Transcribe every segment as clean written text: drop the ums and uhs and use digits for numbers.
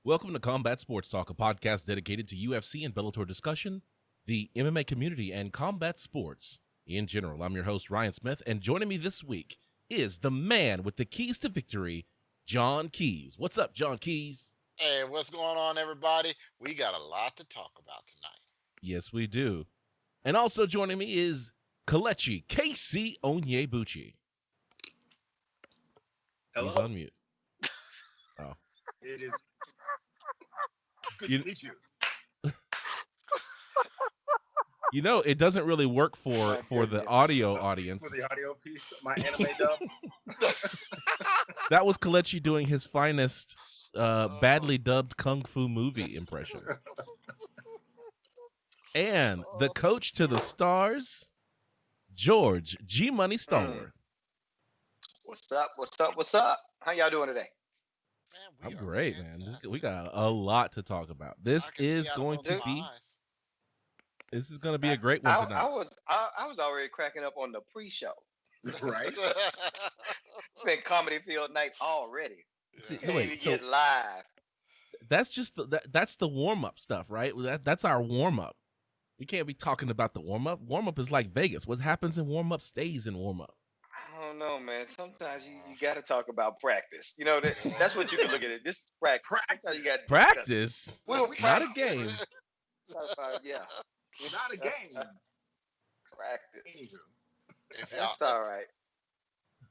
Welcome to Combat Sports Talk, a podcast dedicated to UFC and Bellator discussion, the MMA community, and combat sports in general. I'm your host, Ryan Smith, and joining me this week is the man with the keys to victory, Jon Keys. What's up, Jon Keys? Hey, what's going on, everybody? We got a lot to talk about tonight. Yes, we do. And also joining me is Kelechi, Casey Onyebuchi. Hello. He's on mute. Oh. It is good to meet you. You know, it doesn't really work for the audio audience. For the audio piece, my anime dub. That was Kelechi doing his finest badly dubbed Kung Fu movie impression. And the coach to the stars, George G Money Stallworth. What's up? What's up? What's up? How y'all doing today? I'm great, man. We got a lot to talk about. This is going to be a great one tonight. I was already cracking up on the pre-show. Right? It's been comedy field night already. Wait, so get live. That's just that's the warm up stuff, right? That's our warm up. We can't be talking about the warm up. Warm up is like Vegas. What happens in warm up stays in warm up. I don't know, man. Sometimes you got to talk about practice. You know, that's what you can look at it. This is practice. Sometimes you got practice. Not a game. Yeah. Not a game. Practice. That's all right.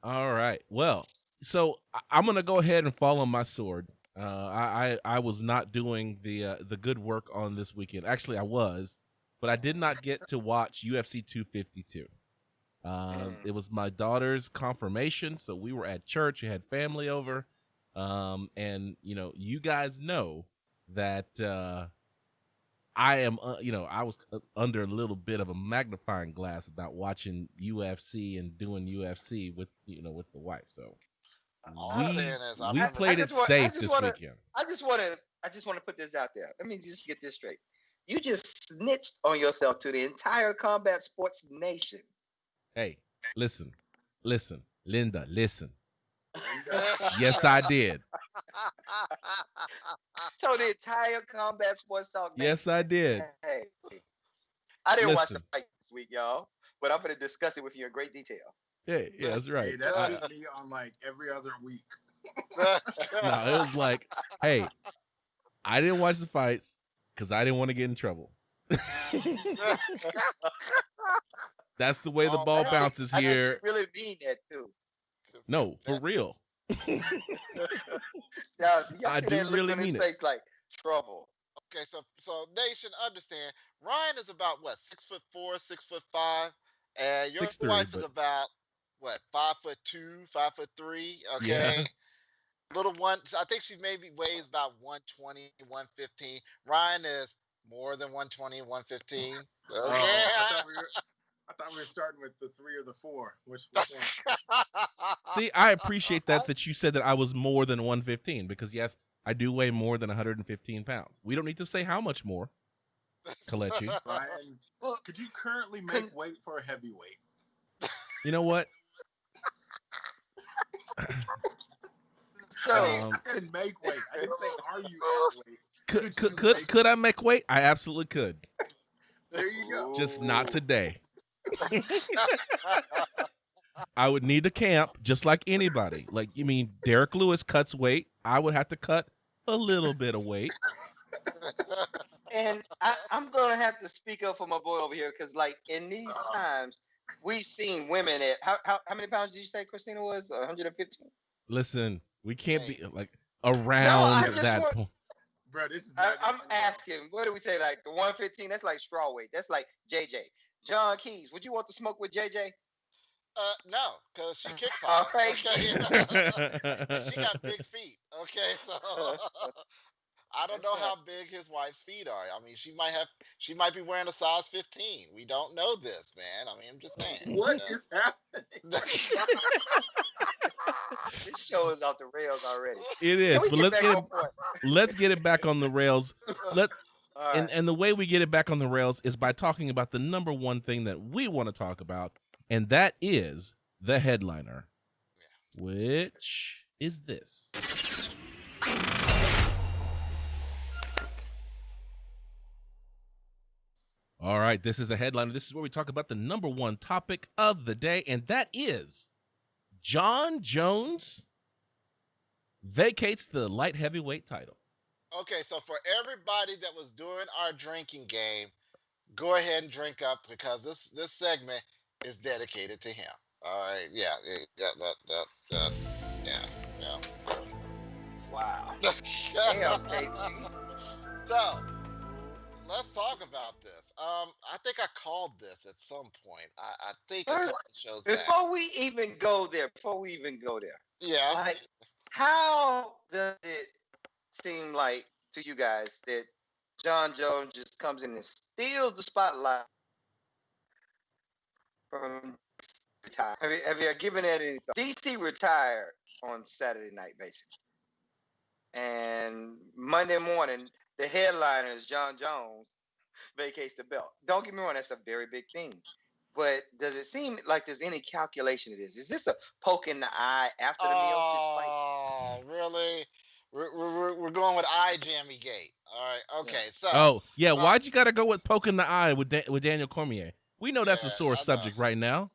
All right. Well, so I'm gonna go ahead and fall on my sword. I was not doing the good work on this weekend. Actually, I was, but I did not get to watch UFC 252. It was my daughter's confirmation, so we were at church. We had family over, and you guys know that I am. I was under a little bit of a magnifying glass about watching UFC and doing UFC with the wife. So we played it safe this weekend. I just want to put this out there. Let me just get this straight. You just snitched on yourself to the entire combat sports nation. Hey, listen, Linda, listen. Yes, I did. So the entire combat sports talk nation. Yes, I did. Hey, I didn't watch the fight this week, y'all, but I'm going to discuss it with you in great detail. Yeah, that's right. Hey, that's me on like every other week. No, it was like, hey, I didn't watch the fights because I didn't want to get in trouble. That's the way the ball bounces here. I really mean that too. No, for real. I do really mean it. Face like trouble. Okay, so nation, understand. Ryan is about what, 6'4", 6'5", and your wife is about what, 5'2", 5'3". Okay, yeah. Little one. I think she maybe weighs about 120, 115. Ryan is more than 120, 115. Okay. I thought we were starting with the 3 or the 4. Which one? See, I appreciate that you said that I was more than 115 because, yes, I do weigh more than 115 pounds. We don't need to say how much more, Kelechi. Ryan, could you currently make weight for a heavyweight? You know what? I said make weight. I didn't say are you at weight. Could I make weight? I absolutely could. There you go. Just not today. I would need to camp just like anybody. Like, you mean Derek Lewis cuts weight. I would have to cut a little bit of weight. And I'm going to have to speak up for my boy over here because, like, in these times, we've seen women at how many pounds did you say Christina was? 115? Listen, we can't be like around that point. Bro, this is I'm asking, what do we say? Like the 115? That's like straw weight. That's like JJ. Jon Keys, would you want to smoke with JJ? No, because she kicks hard. Right. Okay? She got big feet. Okay, so I don't know how big his wife's feet are. I mean, she might be wearing a size 15. We don't know this, man. I mean, I'm just saying. What is happening? This show is off the rails already. It is, but let's get it back on the rails. And the way we get it back on the rails is by talking about the number one thing that we want to talk about, and that is the headliner, which is this. All right, this is the headline. This is where we talk about the number one topic of the day, and that is Jon Jones vacates the light heavyweight title. Okay, so for everybody that was doing our drinking game, go ahead and drink up because this segment is dedicated to him. All right, yeah. Wow. So Damn, KT. let's talk about this. I think I called this at some point. I think a First, couple shows back. Before we even go there, Yeah. like, how does it seem like to you guys that Jon Jones just comes in and steals the spotlight from retire? Have you given that any thought? DC retired on Saturday night, basically. And Monday morning, the headliner is Jon Jones vacates the belt. Don't get me wrong, that's a very big thing. But does it seem like there's any calculation to this? Is this a poke in the eye after the Miocic fight? Oh, really? We're going with eye jammy gate. All right. Okay. Yeah. So. Oh, yeah. Why'd you got to go with poking the eye with Daniel Cormier? We know that's a Yeah, sore I know. subject right now.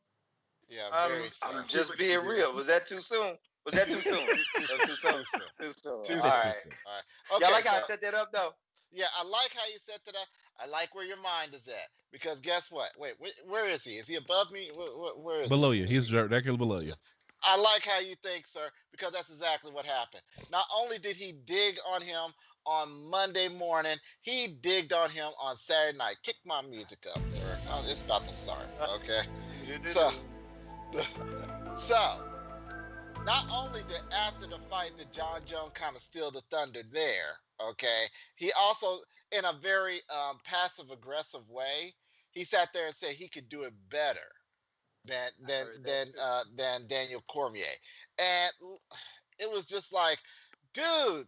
Yeah. I'm Very sorry. just being real. Was that too soon? Was that too soon? Too soon. Too soon. Too soon. Too All soon. right. All right. Okay. Y'all like how I so- set that up, though? Yeah, I like how you set that up. I like where your mind is at because guess what? Wait, where is he? Is he above me? Where is Below he? you. Is He's he- directly below you. I like how you think, sir, because that's exactly what happened. Not only did he dig on him on Monday morning, he digged on him on Saturday night. Kick my music up, sir. Oh, it's about to start. Okay. So, not only did after the fight did Jon Jones kind of steal the thunder there, okay, he also, in a very passive aggressive way, he sat there and said he could do it better than Daniel Cormier, and it was just like, dude,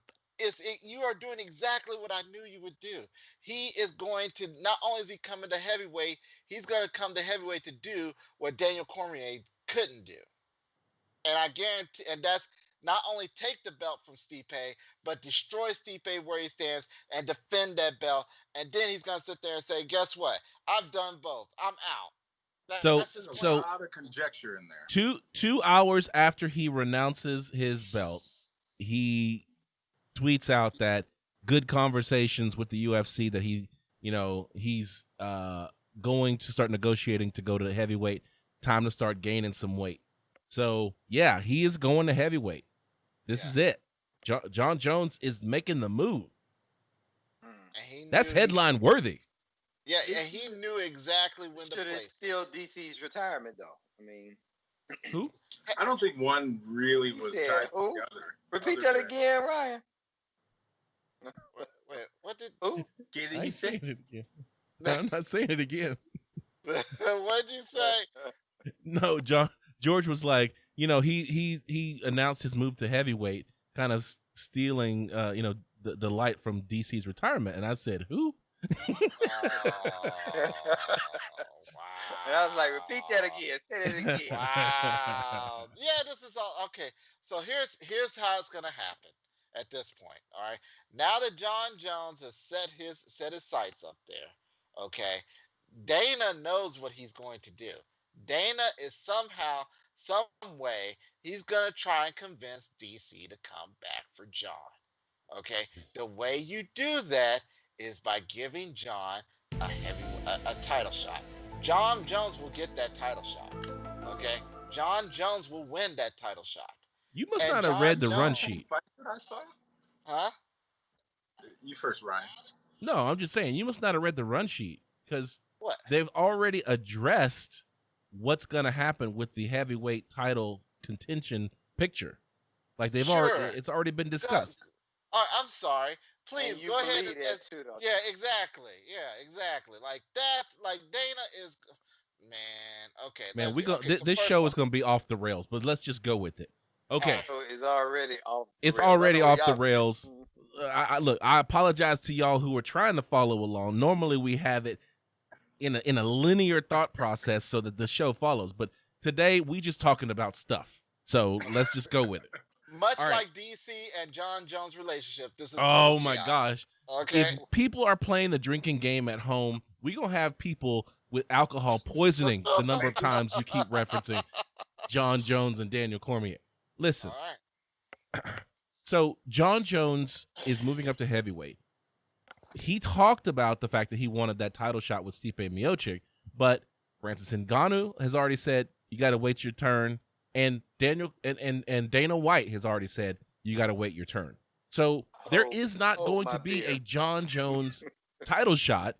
you are doing exactly what I knew you would do. He is going to, not only is he coming to heavyweight, he's going to come to heavyweight to do what Daniel Cormier couldn't do. And I guarantee, and that's not only take the belt from Stipe, but destroy Stipe where he stands and defend that belt. And then he's going to sit there and say, guess what? I've done both. I'm out. That's his There's plan. a lot of conjecture in there. 2 hours after he renounces his belt, he tweets out that good conversations with the UFC that he's going to start negotiating to go to heavyweight. Time to start gaining some weight. So yeah, he is going to heavyweight. This is it. Jon Jones is making the move. That's headline worthy. Yeah, and he knew exactly when to Should place. it steal DC's retirement, though? I mean, Who? I don't think one really was said, tied who? together. Repeat other that again, Ryan. Wait, what did Who? than- I ain't saying it again. I'm not saying it again. what'd you say? No, George was like, he announced his move to heavyweight, kind of stealing, the light from DC's retirement, and I said, who? Oh, wow. And I was like, repeat that again. Say that again. Wow. Yeah, this is all okay. So here's how it's gonna happen at this point. All right. Now that Jon Jones has set his sights up there, okay, Dana knows what he's going to do. Dana is somehow, some way, he's gonna try and convince DC to come back for Jon. Okay. The way you do that is by giving Jon a title shot. Jon Jones will get that title shot. Okay, Jon Jones will win that title shot. You must And not have Jon read the run Jones- sheet. Fight that I saw? Huh? You first, Ryan. No, I'm just saying, you must not have read the run sheet because What? they've already addressed what's going to happen with the heavyweight title contention picture. Like Sure. it's already been discussed. All right, I'm sorry. Please And you go ahead believe and that too, though. yeah, exactly. Yeah, exactly. Like that's like Dana is, man. Okay, Man, let's we see. go. Okay, so This first show of is going to be off the rails, but let's just go with it. Okay, So it's already off. the it's rails. I already know off the y'all- rails. Look, I apologize to y'all who are trying to follow along. Normally we have it in a linear thought process so that the show follows, but today we just talking about stuff. So let's just go with it. Much all right. like DC and Jon Jones' relationship, this is Oh total my chaos. gosh. Okay. If people are playing the drinking game at home, we gonna have people with alcohol poisoning the number of times you keep referencing Jon Jones and Daniel Cormier. Listen, All right. so Jon Jones is moving up to heavyweight. He talked about the fact that he wanted that title shot with Stipe Miocic, but Francis Ngannou has already said you got to wait your turn, and Dana White has already said you got to wait your turn. So there is not going to be a Jon Jones title shot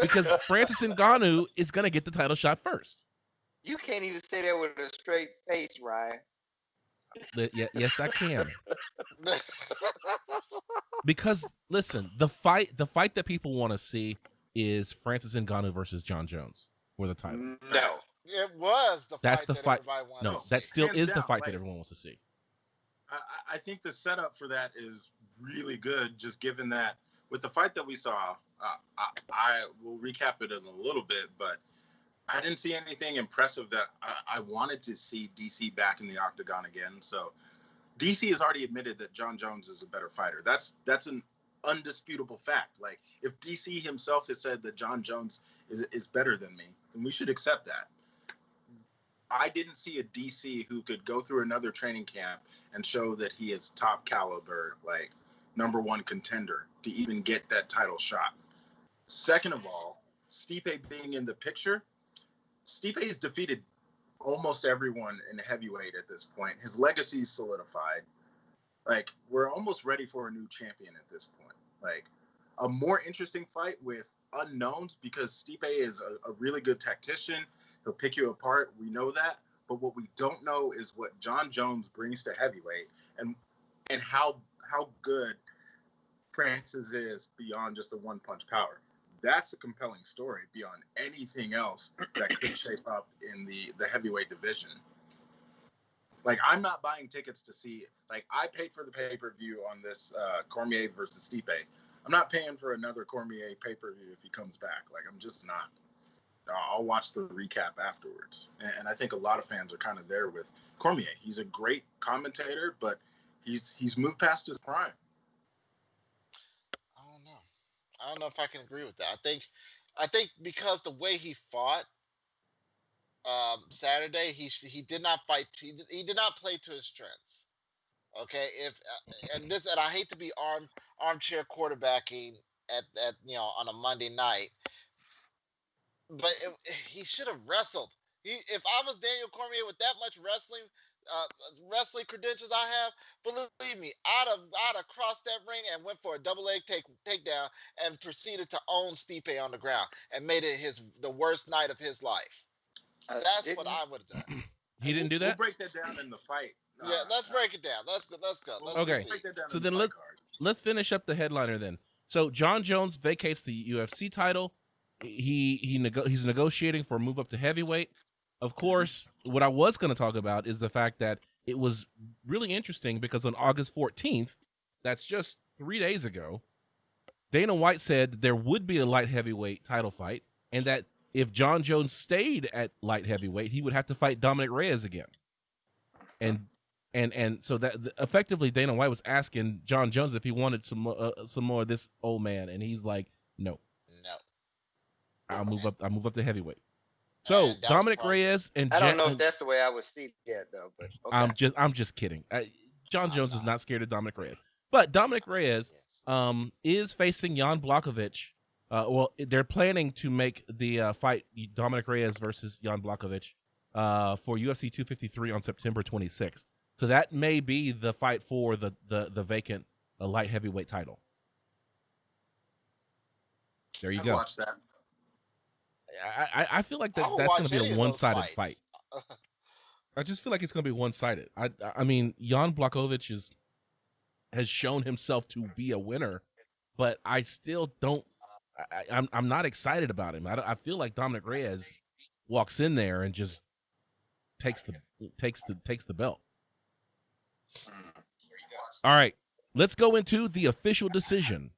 because Francis Ngannou is going to get the title shot first. You can't even say that with a straight face, Ryan. Yes, I can. Because listen, the fight that people want to see is Francis Ngannou versus Jon Jones for the title. No, It was the That's fight the that fight. everybody wanted No, to see. that still Hands is the down, fight that like- everyone wants to see. I think the setup for that is really good, just given that with the fight that we saw, I will recap it in a little bit, but I didn't see anything impressive that I wanted to see DC back in the octagon again. So DC has already admitted that Jon Jones is a better fighter. That's an undisputable fact. Like, if DC himself has said that Jon Jones is better than me, then we should accept that. I didn't see a DC who could go through another training camp and show that he is top caliber, like #1 contender to even get that title shot. Second of all, Stipe being in the picture, Stipe has defeated almost everyone in heavyweight at this point. His legacy is solidified. Like, we're almost ready for a new champion at this point. Like, a more interesting fight with unknowns, because Stipe is a really good tactician. He'll pick you apart. We know that. But what we don't know is what Jon Jones brings to heavyweight and how good Francis is beyond just a one-punch power. That's a compelling story beyond anything else that could shape up in the heavyweight division. Like, I'm not buying tickets to see it. Like, I paid for the pay-per-view on this Cormier versus Stipe. I'm not paying for another Cormier pay-per-view if he comes back. Like, I'm just not. I'll watch the recap afterwards. And I think a lot of fans are kind of there with Cormier. He's a great commentator, but he's moved past his prime. I don't know if I can agree with that. I think because the way he fought Saturday, he did not fight. He did not play to his strengths. Okay, and I hate to be armchair quarterbacking at on a Monday night, but he should have wrestled. If I was Daniel Cormier with that much wrestling credentials I have, believe me, I'd have crossed that ring and went for a double leg takedown and proceeded to own Stipe on the ground and made it the worst night of his life. That's what I would have done. He didn't do that? We'll break that down in the fight. Yeah, let's break it down. Let's go. Okay. So then let's finish up the headliner then. So Jon Jones vacates the UFC title. He's negotiating for a move up to heavyweight. Of course, what I was going to talk about is the fact that it was really interesting because on August 14th, that's just 3 days ago, Dana White said there would be a light heavyweight title fight, and that if Jon Jones stayed at light heavyweight, he would have to fight Dominic Reyes again. And so that effectively Dana White was asking Jon Jones if he wanted some more of this old man, and he's like, no. I'll move up to heavyweight. So Dominic Reyes and I don't know if that's the way I would see that though, but okay. I'm just kidding. Jon Jones is not scared of Dominic Reyes, but Dominic Reyes is facing Jan Blachowicz. Well, they're planning to make the fight Dominic Reyes versus Jan Blachowicz for UFC 253 on September 26th. So that may be the fight for the vacant light heavyweight title. There you go. Watch that. I feel like that's going to be a one-sided fight. I just feel like it's going to be one-sided. I mean, Jan Blachowicz has shown himself to be a winner, but I still don't. I'm not excited about him. I feel like Dominic Reyes walks in there and just takes the belt. All right, let's go into the official decision.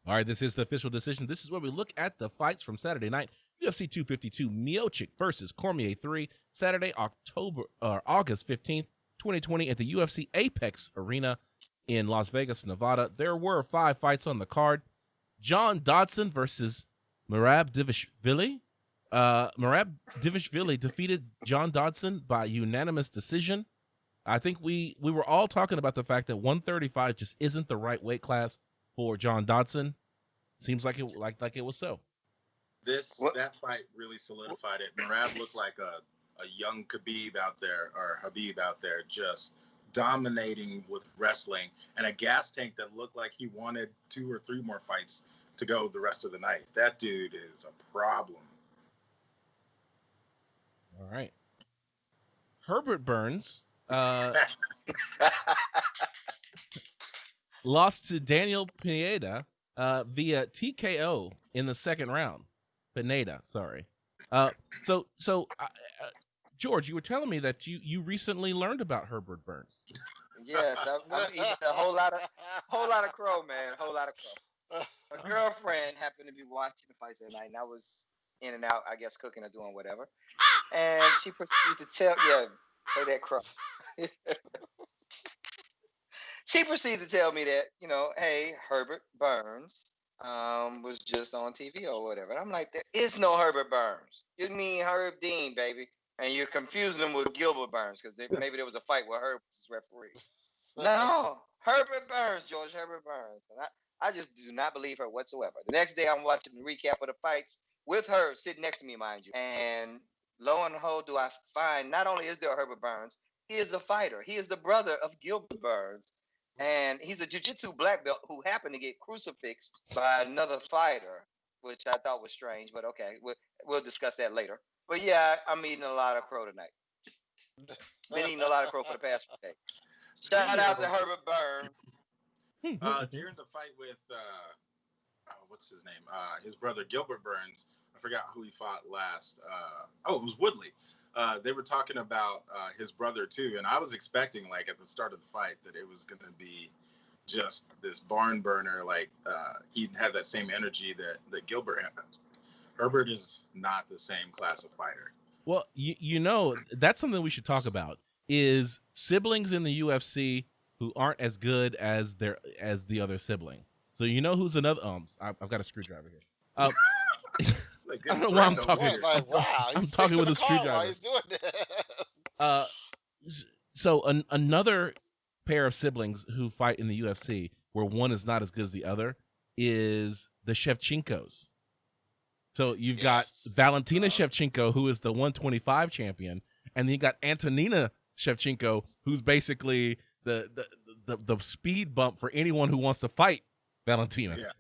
All right, this is the official decision. This is where we look at the fights from Saturday night. UFC 252, Miocic versus Cormier 3, Saturday, August 15th, 2020 at the UFC Apex Arena in Las Vegas, Nevada. There were 5 fights on the card. John Dodson versus Merab Dvalishvili. Merab Dvalishvili defeated John Dodson by unanimous decision. I think we were all talking about the fact that 135 just isn't the right weight class for John Dodson. Seems like it was so. That fight really solidified it. Merab looked like a young Habib out there, just dominating with wrestling, and a gas tank that looked like he wanted 2 or 3 more fights to go the rest of the night. That dude is a problem. All right. Herbert Burns lost to Daniel Pineda via TKO in the second round. Pineda, sorry. George, you were telling me that you recently learned about Herbert Burns. Yes, I'm eating a whole lot of crow, man. A whole lot of crow. A girlfriend happened to be watching the fights that night, and I was in and out, I guess, cooking or doing whatever. And she proceeds to tell, play that crow. She proceeds to tell me that, hey, Herbert Burns was just on TV or whatever. And I'm like, there is no Herbert Burns. You mean Herb Dean, baby. And you're confusing them with Gilbert Burns because maybe there was a fight where Herb was referee. No, Herbert Burns, George Herbert Burns. And I just do not believe her whatsoever. The next day, I'm watching the recap of the fights with her sitting next to me, mind you. And lo and behold, do I find not only is there a Herbert Burns, he is a fighter. He is the brother of Gilbert Burns. And he's a jiu-jitsu black belt who happened to get crucifixed by another fighter, which I thought was strange. But okay, we'll discuss that later. But yeah, I'm eating a lot of crow tonight. Been eating a lot of crow for the past few days. Shout out to Herbert Burns. During the fight with what's his name? His brother Gilbert Burns. I forgot who he fought last. It was Woodley. They were talking about his brother too, and I was expecting, like at the start of the fight, that it was going to be just this barn burner. Like he'd have that same energy that Gilbert had. Herbert is not the same class of fighter. Well, that's something we should talk about. Is siblings in the UFC who aren't as good as the other sibling. So who's another? I've got a screwdriver here. I don't know why I'm talking. I'm talking with a screwdriver. So another pair of siblings who fight in the UFC, where one is not as good as the other, is the Shevchenkos. So you've got Valentina Shevchenko, who is the 125 champion, and then you got Antonina Shevchenko, who's basically the speed bump for anyone who wants to fight Valentina. Yeah.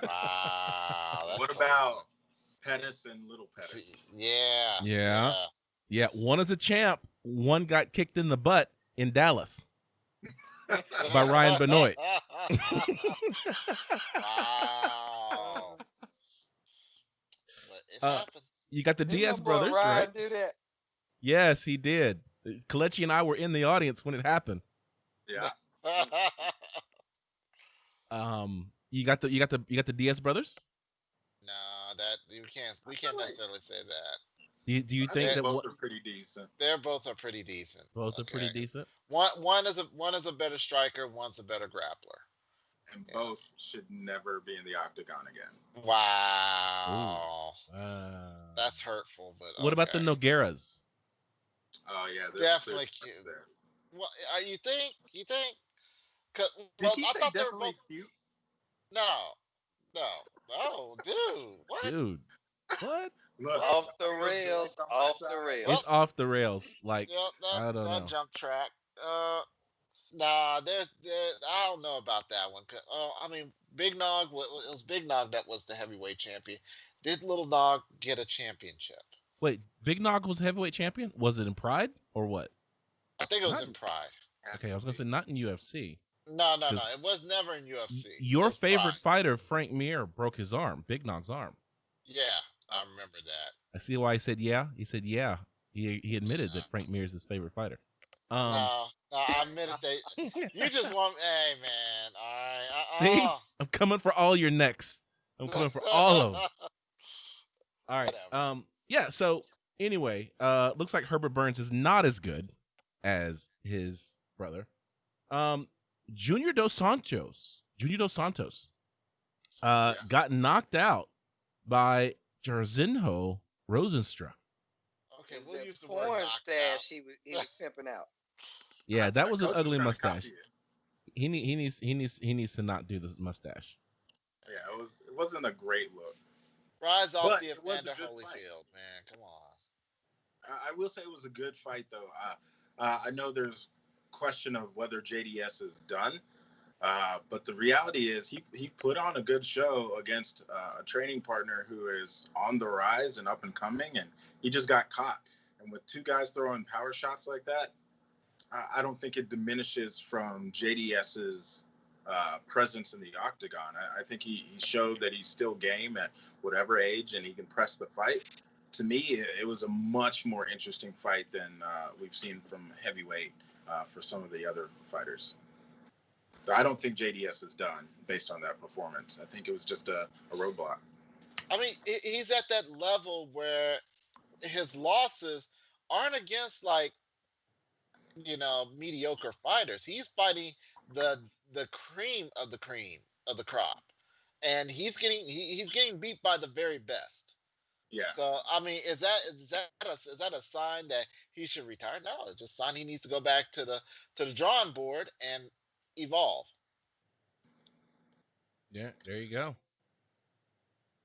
Wow. What about Pettis and Little Pettis? Yeah. One is a champ. One got kicked in the butt in Dallas by Ryan Benoit. Wow. But it happens. You got the Diaz brothers, Ryan right? Do that. Yes, he did. Kelechi and I were in the audience when it happened. Yeah. You got the Diaz brothers? No, that we can't necessarily say that. Do you think that both are pretty decent? They're both are pretty decent. Both are pretty decent. One is a better striker, one's a better grappler. And both should never be in the octagon again. Wow. That's hurtful, but what about the Nogueiras? Oh yeah, definitely cute. Well, you think? Well, I thought they were both cute. No, dude, what? Dude, what? Look, Off the rails. It's off the rails. Like I don't know. That jump track. Nah, there's I don't know about that one. I mean, Big Nog. It was Big Nog that was the heavyweight champion. Did Little Nog get a championship? Wait, Big Nog was heavyweight champion? Was it in Pride or what? I think it was in Pride. Okay, I was gonna say not in UFC. No. It was never in UFC. Your favorite fighter, Frank Mir, broke his arm, Big Nog's arm. Yeah, I remember that. I see why he said yeah. He said yeah. He admitted that Frank Mir is his favorite fighter. No, I admitted that. You just want, hey man, all right. I'm coming for all your necks. I'm coming for all of them. All right. Whatever. Yeah. So anyway, looks like Herbert Burns is not as good as his brother. Junior Dos Santos. Got knocked out by Jairzinho Rosenstruck. Okay, It was we'll that use the word porn knocked stash out. he was pimping out. Yeah, I that was an coach was ugly trying to mustache. copy it. He needs to not do the mustache. Yeah, it wasn't a great look, Rise off but the it was a Evander good fight. Holyfield, man. Come on. I will say it was a good fight, though. I know there's question of whether JDS is done, but the reality is he put on a good show against a training partner who is on the rise and up and coming, and he just got caught. And with two guys throwing power shots like that, I don't think it diminishes from JDS's presence in the octagon. I think he showed that he's still game at whatever age and he can press the fight. To me, it was a much more interesting fight than we've seen from heavyweight for some of the other fighters. So I don't think JDS is done based on that performance. I think it was just a roadblock. I mean, he's at that level where his losses aren't against like mediocre fighters. He's fighting the cream of the crop, and he's getting beat by the very best. Yeah. So I mean, is that a sign that he should retire? No, it's just a sign he needs to go back to the drawing board and evolve. Yeah, there you go.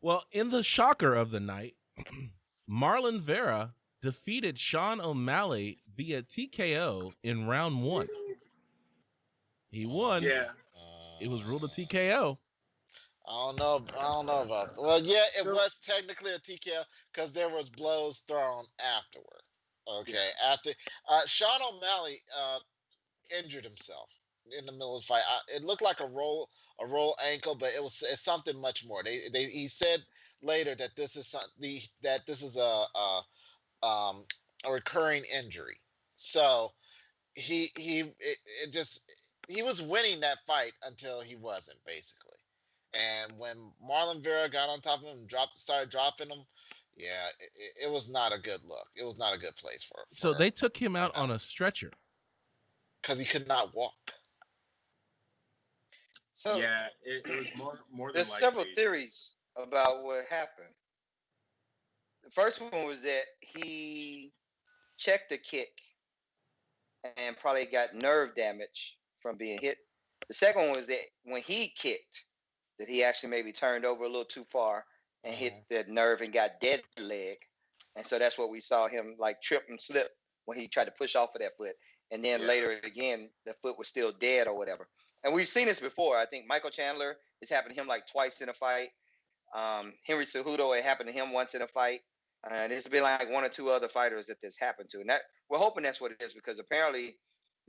Well, in the shocker of the night, Marlon Vera defeated Sean O'Malley via TKO in round 1. He won. Yeah. It was ruled a TKO. I don't know about. Well, yeah, it was technically a TKO because there was blows thrown afterward. Okay, after Sean O'Malley injured himself in the middle of the fight. It looked like a roll ankle, but it's something much more. He said later that this is a recurring injury. So he was winning that fight until he wasn't, basically. And when Marlon Vera got on top of him and started dropping him, yeah, it was not a good look. It was not a good place for So they took him out on a stretcher because he could not walk. So yeah, it was more than there's likely. several theories about what happened. The first one was that he checked the kick and probably got nerve damage from being hit. The second one was that when he kicked, that he actually maybe turned over a little too far and hit that nerve and got dead leg. And so that's what we saw him like trip and slip when he tried to push off of that foot. And then later again, the foot was still dead or whatever. And we've seen this before. I think Michael Chandler, it's happened to him like twice in a fight. Henry Cejudo, it happened to him once in a fight. There's been like one or two other fighters that this happened to. And we're hoping that's what it is because apparently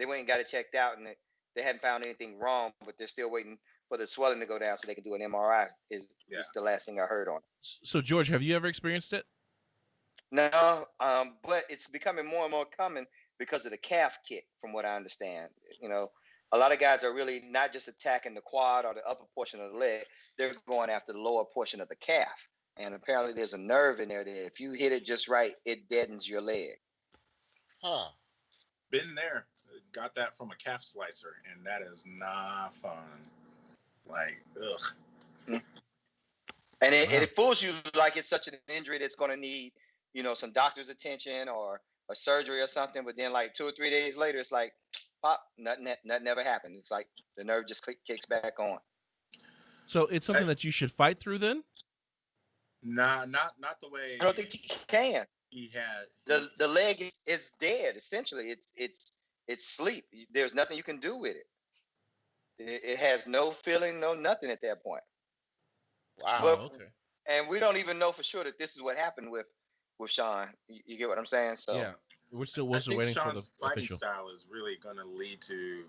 they went and got it checked out and they hadn't found anything wrong, but they're still waiting for the swelling to go down so they can do an MRI is the last thing I heard on it. So, George, have you ever experienced it? No, but it's becoming more and more common because of the calf kick, from what I understand. A lot of guys are really not just attacking the quad or the upper portion of the leg. They're going after the lower portion of the calf. And apparently there's a nerve in there that if you hit it just right, it deadens your leg. Huh. Been there. Got that from a calf slicer, and that is not fun. Like, ugh. And it fools you like it's such an injury that's going to need, some doctor's attention or a surgery or something. But then like 2 or 3 days later, it's like, pop, nothing never happened. It's like the nerve just kicks back on. So it's something that you should fight through then? Nah, not the way. I don't think you can. He had the leg is dead. Essentially, it's sleep. There's nothing you can do with it. It has no feeling, no nothing at that point. Wow. Okay. And we don't even know for sure that this is what happened with Sean. You get what I'm saying? So yeah, we're still I think waiting Sean's for the fighting official. style is really going to lead to,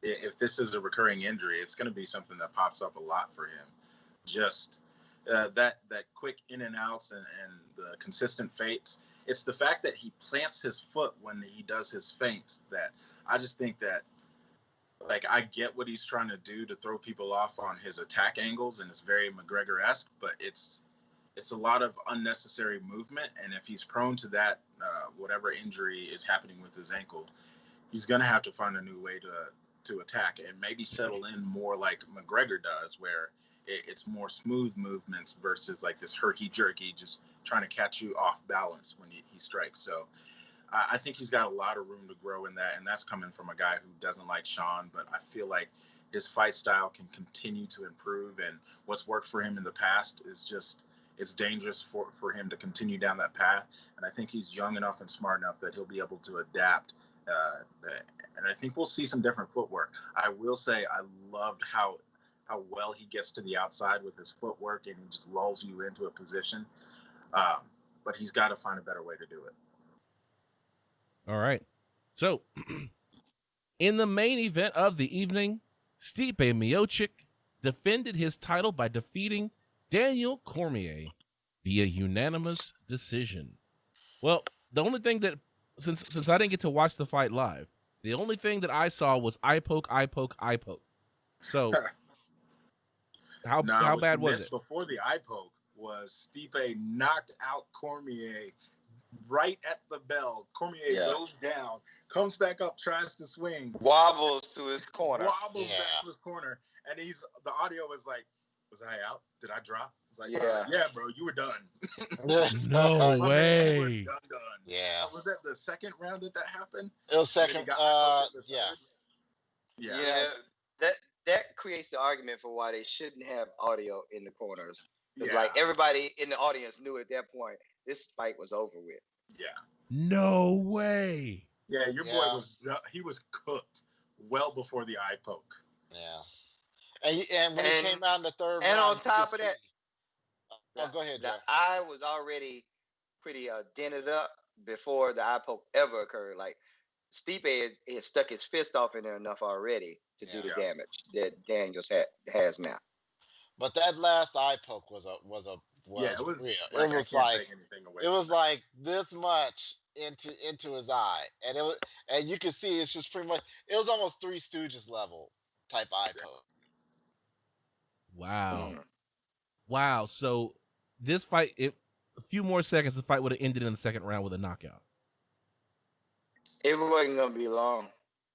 if this is a recurring injury, it's going to be something that pops up a lot for him. Just that quick in and outs and the consistent feints. It's the fact that he plants his foot when he does his feints that I just think that like I get what he's trying to do to throw people off on his attack angles, and it's very McGregor-esque, but it's a lot of unnecessary movement. And if he's prone to that, whatever injury is happening with his ankle, he's going to have to find a new way to attack and maybe settle in more like McGregor does, where it's more smooth movements versus like this herky-jerky, just trying to catch you off balance when he strikes. So I think he's got a lot of room to grow in that, and that's coming from a guy who doesn't like Sean, but I feel like his fight style can continue to improve, and what's worked for him in the past is just, it's dangerous for him to continue down that path. And I think he's young enough and smart enough that he'll be able to adapt. And I think we'll see some different footwork. I will say I loved how well he gets to the outside with his footwork, and he just lulls you into a position. But he's got to find a better way to do it. All right. So, in the main event of the evening, Stipe Miocic defended his title by defeating Daniel Cormier via unanimous decision. Well, the only thing that, since I didn't get to watch the fight live, the only thing that I saw was eye poke. So, how bad was it? Before the eye poke was Stipe knocked out Cormier right at the bell. Cormier goes down, comes back up, tries to swing, wobbles to his corner, back to his corner, and the audio was like, "Was I out? Did I drop?" It's like, yeah, bro, you were done. No way. You were done. Yeah. Was that the second round that happened? It was second. Yeah. That creates the argument for why they shouldn't have audio in the corners. It's like everybody in the audience knew at that point this fight was over with. Yeah. No way. Yeah, your boy was cooked well before the eye poke. Yeah. And when it came out in the third round. And on top of that, go ahead, the Joe. eye was already pretty dented up before the eye poke ever occurred. Like Stipe had stuck his fist off in there enough already to do the damage that Daniels has now. But that last eye poke was real. It was like this much into his eye, and you can see it's just pretty much, it was almost Three Stooges level type eye poke. Wow. Wow. So this fight, a few more seconds, the fight would have ended in the second round with a knockout. It wasn't gonna be long.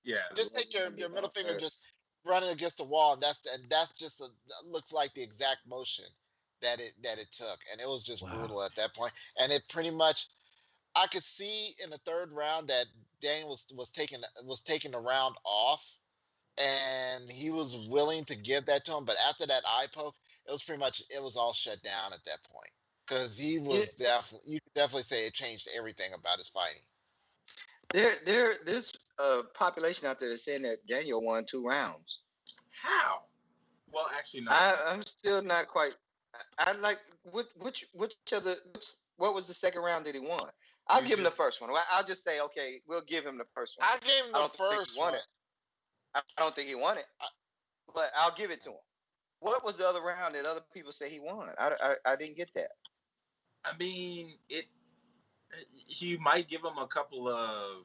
Yeah. Just take your middle finger, just running against the wall, and that's just looks like the exact motion that it took, and it was just brutal at that point. And it pretty much, I could see in the third round that Daniel was taking the round off, and he was willing to give that to him. But after that eye poke, it was pretty much, it was all shut down at that point, because he was you could definitely say it changed everything about his fighting. There's a population out there that's saying that Daniel won 2 rounds. How? Well, actually, no. I'm still not quite. I like which other. What was the second round that he won? I'll give him the first one. I'll just say, okay, we'll give him the first one. I gave him the first one. I don't think he won it, but I'll give it to him. What was the other round that other people say he won? I didn't get that. I mean, he might give him a couple of.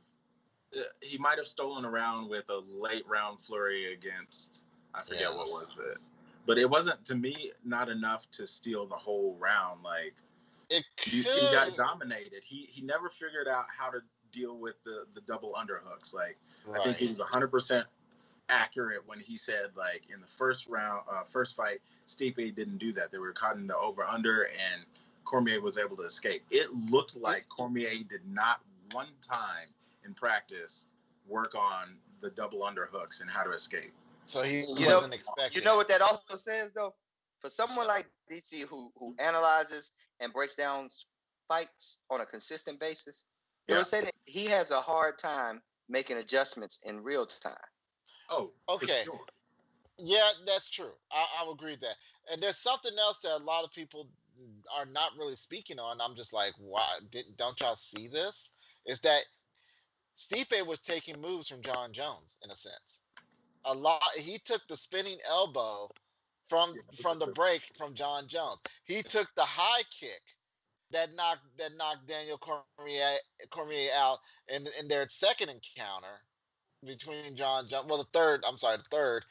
He might have stolen a round with a late round flurry against, I forget what was it, but it wasn't, to me, not enough to steal the whole round. Like he got dominated. He never figured out how to deal with the double underhooks. Like I think he was 100% accurate when he said, like, in the first fight, Stipe didn't do that. They were caught in the over under, and Cormier was able to escape. It looked like Cormier did not one time in practice work on the double underhooks and how to escape. So he wasn't expecting. You know what that also says, though? For someone like DC who analyzes and breaks down fights on a consistent basis, it would say that he has a hard time making adjustments in real time. Oh, okay. For sure. Yeah, that's true. I agree with that. And there's something else that a lot of people are not really speaking on. I'm just like, why? Don't y'all see this? Is that Stipe was taking moves from Jon Jones in a sense. He took the spinning elbow from the break from Jon Jones. He took the high kick that knocked Daniel Cormier out in their second encounter between Jon Jones. Well, the third. I'm sorry, the third.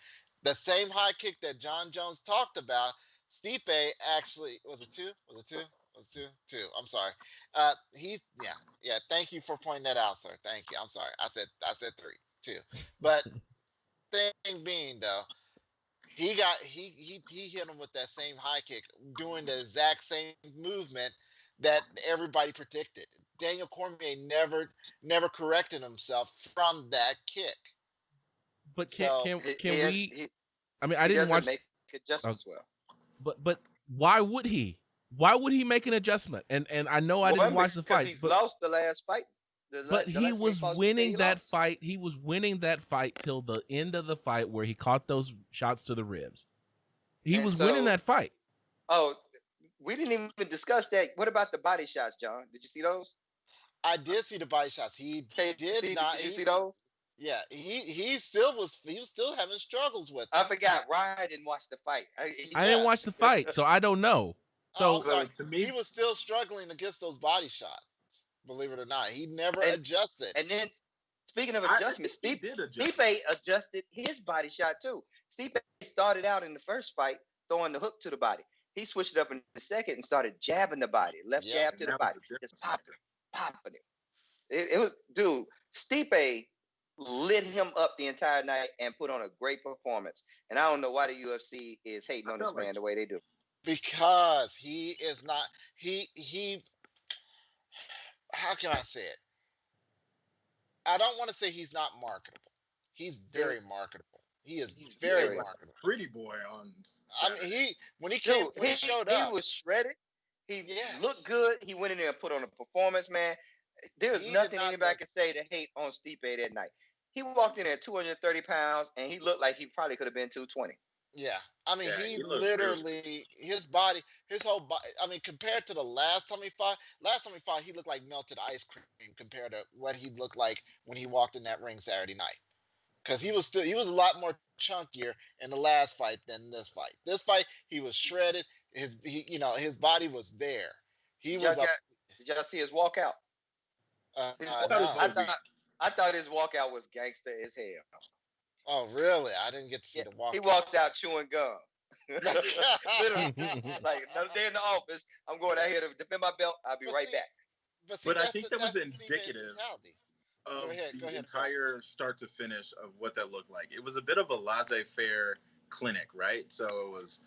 The same high kick that Jon Jones talked about. Stipe actually was it two? Was it two? Was it two? Two. I'm sorry. Yeah. Thank you for pointing that out, sir. Thank you. I'm sorry. I said three, two. But thing being though, he hit him with that same high kick, doing the exact same movement that everybody predicted. Daniel Cormier never corrected himself from that kick. But So can we? I mean, I he didn't doesn't watch. make adjustments well. But why would he? Why would he make an adjustment? And I know I didn't watch the Because fights, he's but lost the last fight. but he was winning that fight. He was winning that fight till the end of the fight where he caught those shots to the ribs. He was winning that fight. Oh, we didn't even discuss that. What about the body shots, John? Did you see those? I did see the body shots. He did not. Did you see those? Yeah, he was still having struggles with them. I forgot. Ryan didn't watch the fight. I didn't watch the fight, so I don't know. So sorry. To me, he was still struggling against those body shots. Believe it or not, he never adjusted. And then, speaking of adjustments, Stipe adjusted his body shot too. Stipe started out in the first fight throwing the hook to the body. He switched it up in the second and started jabbing the body, left jab to the body, just popping it. It was, dude. Stipe lit him up the entire night and put on a great performance. And I don't know why the UFC is hating on this man the way they do. Because he is not he. How can I say it? I don't want to say he's not marketable. He's very marketable. He's very marketable. Pretty boy on. I mean, when he showed up, he was shredded. He looked good. He went in there and put on a performance, man. There's nothing anybody can say to hate on Stipe that night. He walked in at 230 pounds, and he looked like he probably could have been 220. Yeah, I mean, he literally, his whole body. I mean, compared to the last time he fought, he looked like melted ice cream compared to what he looked like when he walked in that ring Saturday night. Because he was a lot more chunkier in the last fight than this fight. This fight, he was shredded. His body was there. Did y'all see his walkout? I thought his walkout was gangster as hell. Oh, really? I didn't get to see the walkout. He walks out chewing gum. Literally, like another day in the office. I'm going out here to defend my belt. I'll be right back. But I think that was indicative of the entire start to finish of what that looked like. It was a bit of a laissez-faire clinic, right? So it was,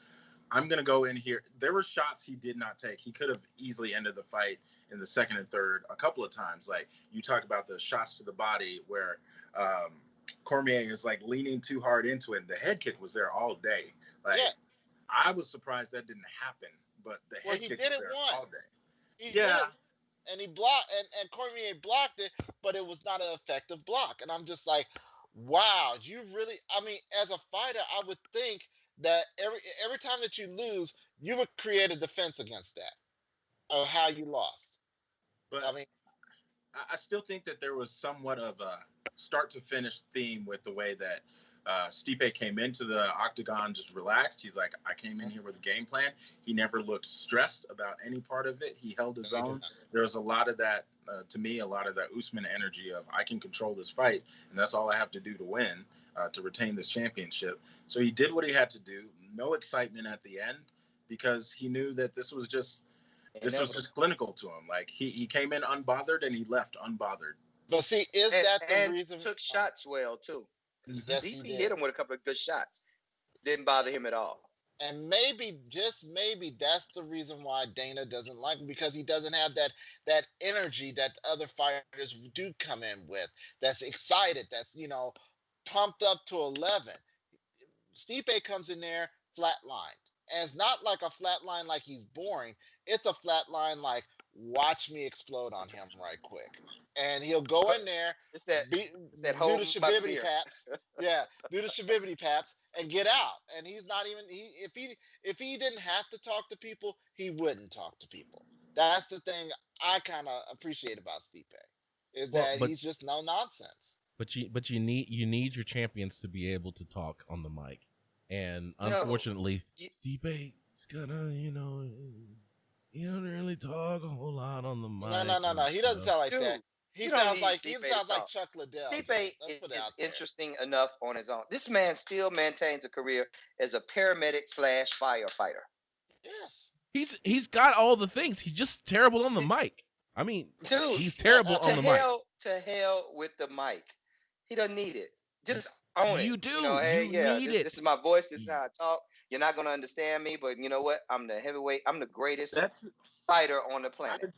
I'm going to go in here. There were shots he did not take. He could have easily ended the fight in the second and third a couple of times. Like you talk about the shots to the body where Cormier is like leaning too hard into it. And the head kick was there all day. Like I was surprised that didn't happen, but the head kick was there all day. He did it, and he blocked, and Cormier blocked it, but it was not an effective block. And I'm just like, wow, you really? I mean, as a fighter, I would think that every time that you lose, you would create a defense against that of how you lost. But I mean, I still think that there was somewhat of a start to finish theme with the way that Stipe came into the octagon just relaxed. He's like, I came in here with a game plan. He never looked stressed about any part of it. He held his own. There was a lot of that, to me, a lot of that Usman energy of I can control this fight, and that's all I have to do to win, to retain this championship. So he did what he had to do. No excitement at the end because he knew that this was just clinical to him. Like he came in unbothered and he left unbothered. But see, is that the reason? Took shots well too. Yes, he hit him with a couple of good shots. Didn't bother him at all. And maybe, just maybe, that's the reason why Dana doesn't like him, because he doesn't have that energy that other fighters do come in with. That's excited. That's pumped up to 11. Stipe comes in there flatlined. And it's not like a flat line like he's boring. It's a flat line like, watch me explode on him right quick. And he'll go in there, do the shabibity paps. Yeah, do the shabibity paps and get out. And he's not even, if he didn't have to talk to people, he wouldn't talk to people. That's the thing I kind of appreciate about Stipe, is that he's just no nonsense. But you need your champions to be able to talk on the mic. And unfortunately, Stipe's gonna, he doesn't really talk a whole lot on the mic. No. He doesn't sound like that. He You don't sounds need like Stipe to talk. Chuck Liddell. Stipe Let's put it is out there. interesting enough on his own. This man still maintains a career as a paramedic / firefighter. Yes. He's got all the things. He's just terrible on the mic. I mean, Dude, he's terrible on the mic. To hell with the mic. He doesn't need it. Just own it. You do. You know, hey, you yeah, need it. This is my voice. This is how I talk. You're not gonna understand me, but you know what? I'm the heavyweight. I'm the greatest fighter on the planet.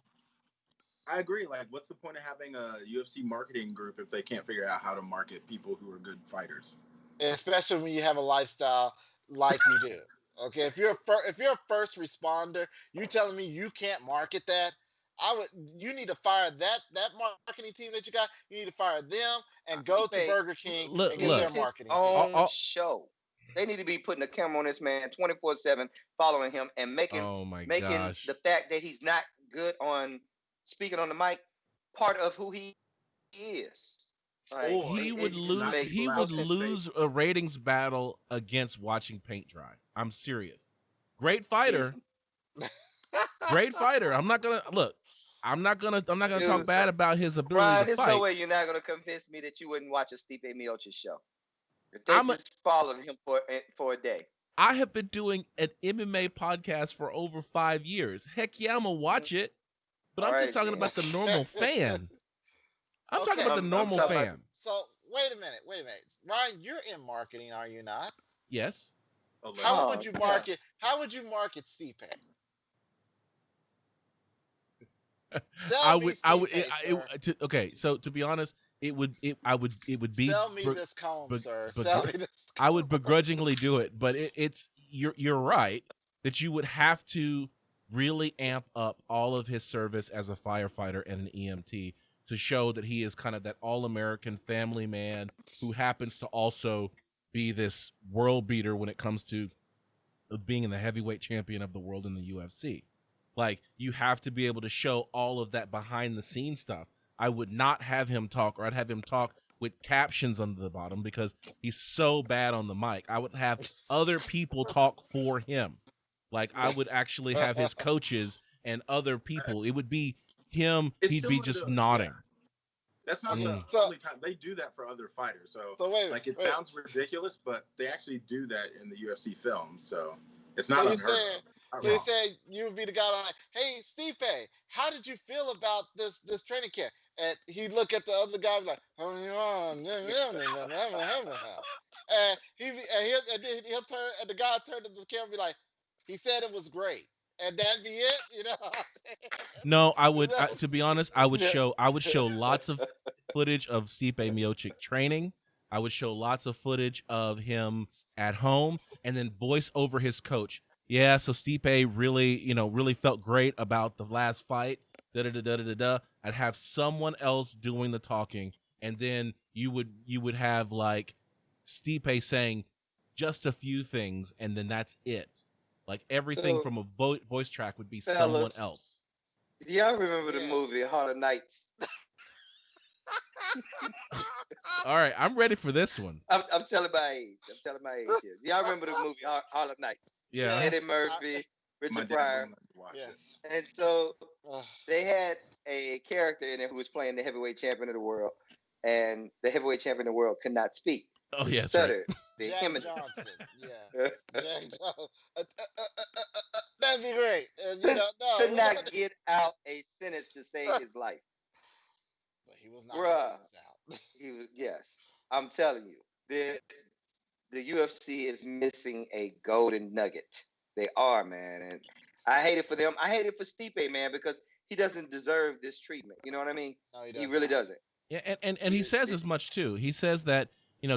I agree. Like, what's the point of having a UFC marketing group if they can't figure out how to market people who are good fighters? Especially when you have a lifestyle like you do. Okay, if you're a first responder, you telling me you can't market that? You need to fire that marketing team that you got. You need to fire them and go to Burger King and get their marketing team. Show. They need to be putting a camera on this man 24/7, following him and making the fact that he's not good on speaking on the mic part of who he is. Like, he would lose a ratings battle against watching paint dry. I'm serious. Great fighter. Great fighter. I'm not gonna talk bad about his ability to fight. There's no way you're not gonna convince me that you wouldn't watch a Stipe Miocic show. If they just followed him for a day. I have been doing an MMA podcast for over 5 years. Heck yeah, I'm gonna watch it. But I'm just talking about the normal fan. I'm talking about the normal fan. So wait a minute. Ryan, you're in marketing, are you not? Yes. How would you market Stipe? Okay, so to be honest, it would be sell me this comb, sir. Sell me this comb. I would begrudgingly do it, but you're right that you would have to really amp up all of his service as a firefighter and an EMT to show that he is kind of that all-American family man who happens to also be this world beater when it comes to being in the heavyweight champion of the world in the UFC. Like, you have to be able to show all of that behind-the-scenes stuff. I would not have him talk, or I'd have him talk with captions under the bottom because he's so bad on the mic. I would have other people talk for him. Like, I would actually have his coaches and other people. It would be him. He'd be just nodding. Yeah. That's not the only time. They do that for other fighters. So it sounds ridiculous, but they actually do that in the UFC films. So it's not unheard of. So you said you would be the guy like, hey, Stipe, how did you feel about this training camp? And he'd look at the other guy like, and he'll turn, and the guy turned to the camera and be like, he said it was great. And that'd be it, you know. No, I would. To be honest, I would show lots of footage of Stipe Miocic training. I would show lots of footage of him at home, and then voice over his coach. Yeah, so Stipe really felt great about the last fight. I'd have someone else doing the talking, and then you would have like Stipe saying just a few things, and then that's it. Like everything from a voice track would be someone else. Do y'all remember the movie Harlem Nights? All right, I'm ready for this one. I'm telling my age. Here. Do y'all remember the movie Harlem Nights? Yeah. Eddie Murphy, Richard Pryor. Yes. And so they had a character in it who was playing the heavyweight champion of the world, and the heavyweight champion of the world could not speak. Oh yeah, stuttered. Right. Jack Johnson. Yeah. Jack Johnson. That'd be great. Could not get out a sentence to save his life. But he was not out. He was, yes. I'm telling you, the UFC is missing a golden nugget. They are, man, and I hate it for them. I hate it for Stipe, man, because he doesn't deserve this treatment. You know what I mean? No, he really doesn't. Yeah, and he says as much too. He says that,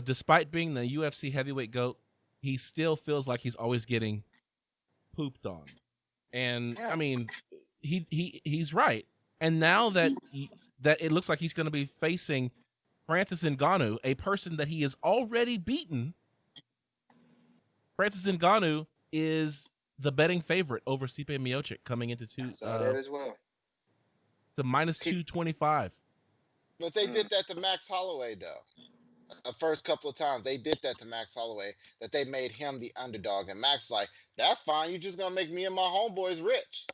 despite being the UFC heavyweight GOAT, he still feels like he's always getting pooped on. And I mean, he's right. And now that it looks like he's going to be facing Francis Ngannou, a person that he has already beaten. Francis Ngannou is the betting favorite over Stipe Miocic coming into that as well. The minus 225. But they did that to Max Holloway, though. The first couple of times they did that to Max Holloway, that they made him the underdog, and Max like, that's fine. You're just gonna make me and my homeboys rich.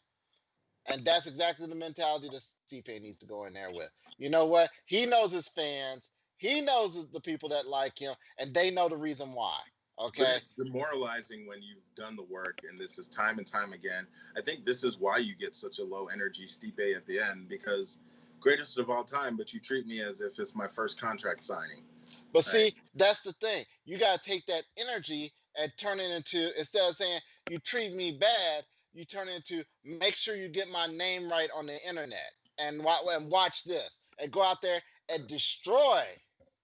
And that's exactly the mentality that Stipe needs to go in there with. You know what? He knows his fans. He knows the people that like him, and they know the reason why. But Okay. it's demoralizing when you've done the work, and this is time and time again. I think this is why you get such a low energy Stipe at the end, because greatest of all time, but you treat me as if it's my first contract signing. But see, that's the thing. You got to take that energy and turn it into, instead of saying you treat me bad, you turn it into make sure you get my name right on the internet and watch this and go out there and destroy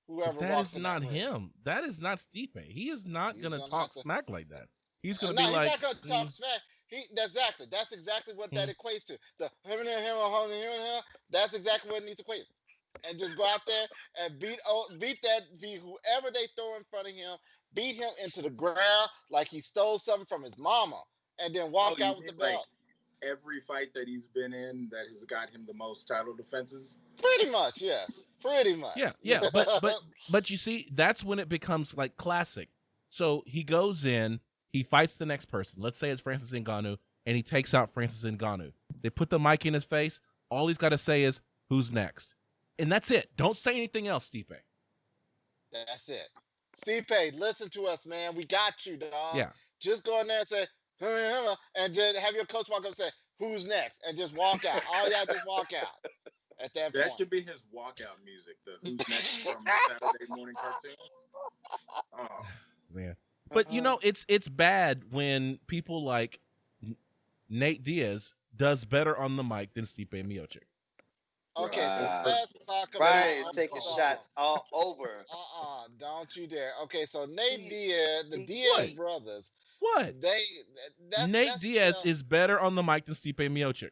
whoever But that walks is in not that ring. him. That is not Stipe. He is not going to talk smack like that. He's going to No, be like, he's not going to talk smack. That's exactly what that equates to. The him, that's exactly what it needs to equate. And just go out there and beat whoever they throw in front of him, beat him into the ground like he stole something from his mama, and then walk out with the belt. Like every fight that he's been in that has got him the most title defenses. Pretty much, yes. Pretty much. Yeah. But you see, that's when it becomes like classic. So he goes in, he fights the next person. Let's say it's Francis Ngannou, and he takes out Francis Ngannou. They put the mic in his face. All he's got to say is, "Who's next?" And that's it. Don't say anything else, Stipe. That's it. Stipe, listen to us, man. We got you, dog. Yeah. Just go in there and say, and just have your coach walk up and say, "Who's next?" And just walk out. All y'all just walk out at that point. That should be his walkout music, the "Who's Next" from Saturday morning cartoon. Oh, man. But, you know, it's bad when people like Nate Diaz does better on the mic than Stipe Miocic. Okay, so let's talk about Brian is taking shots all over. Don't you dare. Okay, so Nate Diaz, the Diaz brothers. What? Nate Diaz is better on the mic than Stipe Miocic.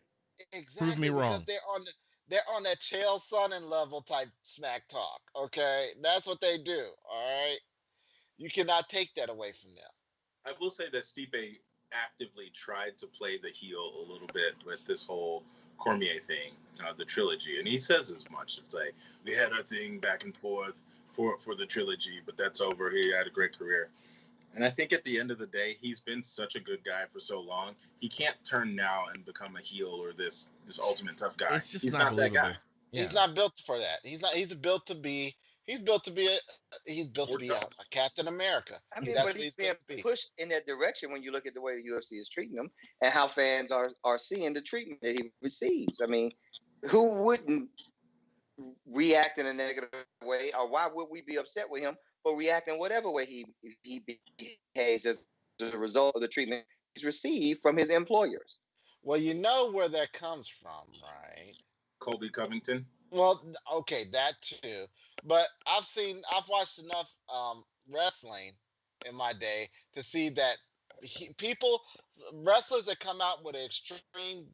Exactly. Prove me wrong. Because they're on that Chael Sonnen level type smack talk. Okay, that's what they do. All right, you cannot take that away from them. I will say that Stipe actively tried to play the heel a little bit with this whole Cormier thing, the trilogy, and he says as much. It's like, we had our thing back and forth for the trilogy, but that's over. He had a great career. And I think at the end of the day, he's been such a good guy for so long. He can't turn now and become a heel or this ultimate tough guy. It's just he's not that guy. Yeah. He's not built for that. He's built to be a Captain America. I mean, but he's being pushed in that direction when you look at the way the UFC is treating him and how fans are seeing the treatment that he receives. I mean, who wouldn't react in a negative way, or why would we be upset with him for reacting whatever way he behaves as a result of the treatment he's received from his employers? Well, you know where that comes from, right? Colby Covington. Well, okay, that too. But I've watched enough wrestling in my day to see that wrestlers that come out with an extreme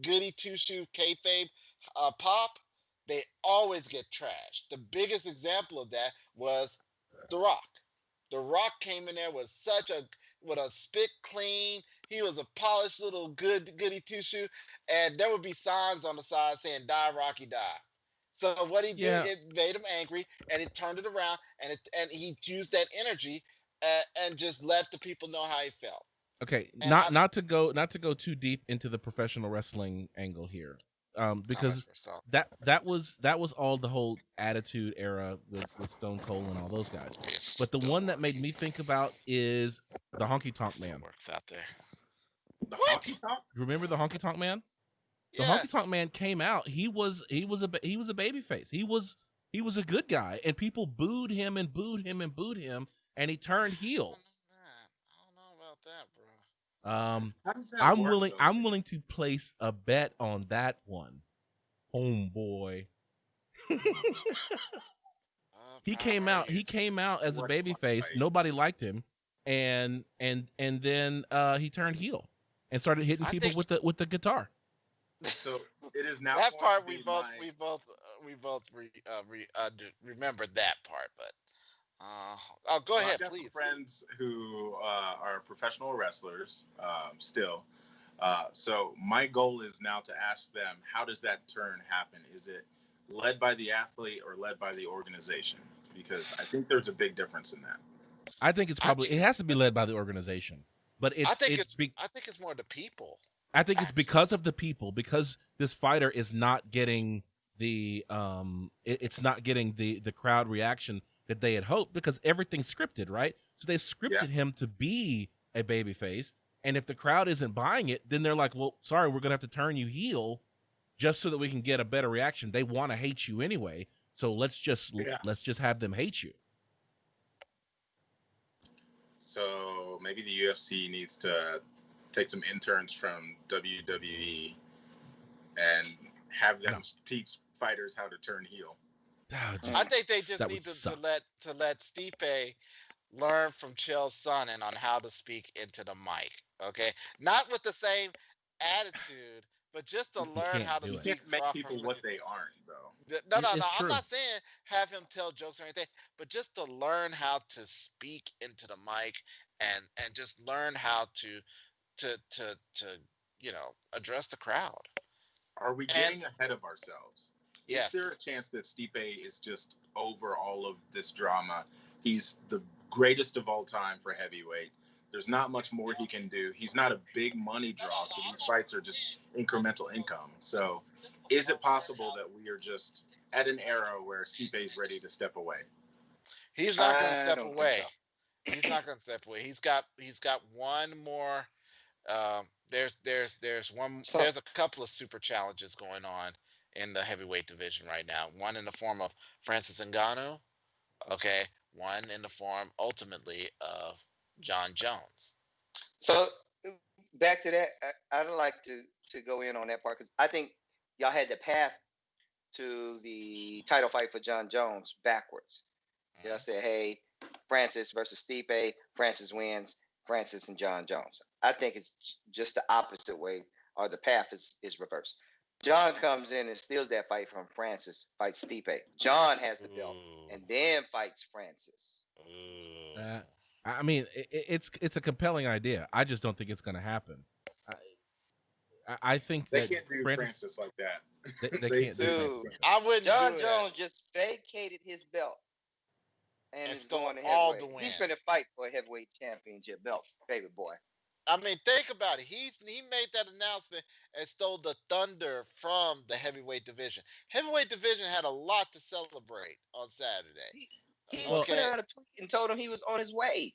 goody two-shoe kayfabe pop, they always get trashed. The biggest example of that was The Rock. The Rock came in there with with a spit clean. He was a polished little goody two-shoe, and there would be signs on the side saying "Die Rocky, die." So what he did, it made him angry, and it turned it around, and he used that energy and just let the people know how he felt. Okay, and not to go too deep into the professional wrestling angle here, because that was all the whole Attitude Era with Stone Cold and all those guys. But the one that made me think about is the Honky Tonk Man. Works out there. What? Remember the Honky Tonk Man? The Honky Tonk Man came out. He was a baby face. He was a good guy, and people booed him and booed him and booed him, and he turned heel. I don't know about that, bro. I'm willing to place a bet on that one, homeboy. He came out as a baby face. Nobody liked him, and then he turned heel and started hitting people with the guitar. So it is now that part we both remembered that part, but go ahead, I've got please. Friends who are professional wrestlers still. So my goal is now to ask them, how does that turn happen? Is it led by the athlete or led by the organization? Because I think there's a big difference in that. I think it's it has to be led by the organization, but I think it's more the people. I think it's because of the people, because this fighter is not getting the it's not getting the crowd reaction that they had hoped, because everything's scripted, right? So they scripted him to be a babyface, and if the crowd isn't buying it, then they're like, well, sorry, we're gonna have to turn you heel just so that we can get a better reaction. They want to hate you anyway, so let's just have them hate you. So maybe the UFC needs to take some interns from WWE and have them teach fighters how to turn heel. I think they just need to let Stipe learn from Chael Sonnen on how to speak into the mic. Okay, not with the same attitude, but just to learn how to speak make properly. people what they aren't, though. No. I'm not saying have him tell jokes or anything, but just to learn how to speak into the mic and just learn how to address the crowd. Are we getting ahead of ourselves? Yes. Is there a chance that Stipe is just over all of this drama? He's the greatest of all time for heavyweight. There's not much more he can do. He's not a big money draw, so these fights are just incremental income. So is it possible that we are just at an era where Stipe is ready to step away? He's not going to step away. He's not going to step away. He's got one more. There's a couple of super challenges going on in the heavyweight division right now. One in the form of Francis Ngannou. Okay. One in the form ultimately of Jon Jones. So back to that, I'd like to go in on that part, because I think y'all had the path to the title fight for Jon Jones backwards. Y'all said, hey, Francis versus Stipe, Francis wins, Francis and Jon Jones. I think it's just the opposite way, or the path is reversed. Jon comes in and steals that fight from Francis, fights Stipe. Jon has the belt and then fights Francis. I mean, it's a compelling idea. I just don't think it's going to happen. I think they that can't do Francis like that. They can't do Francis. I wouldn't. Jon Jones just vacated his belt and is going to all heavyweight. the win. He's going to fight for a heavyweight championship belt, baby boy. I mean, think about it. He made that announcement and stole the thunder from the heavyweight division. Heavyweight division had a lot to celebrate on Saturday. He put out a tweet and told him he was on his way.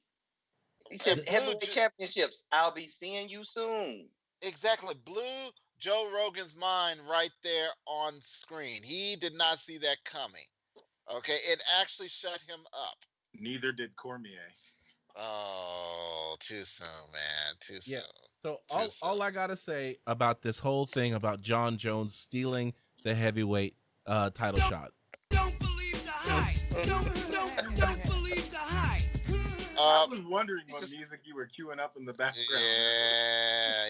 He said, heavyweight championships, I'll be seeing you soon. Exactly. Blew Joe Rogan's mind right there on screen. He did not see that coming. Okay. It actually shut him up. Neither did Cormier. Oh, too soon, man. Too soon. So all I gotta say about this whole thing about Jon Jones stealing the heavyweight title shot. Don't believe the hype. Don't believe the hype. I was wondering what music you were queuing up in the background.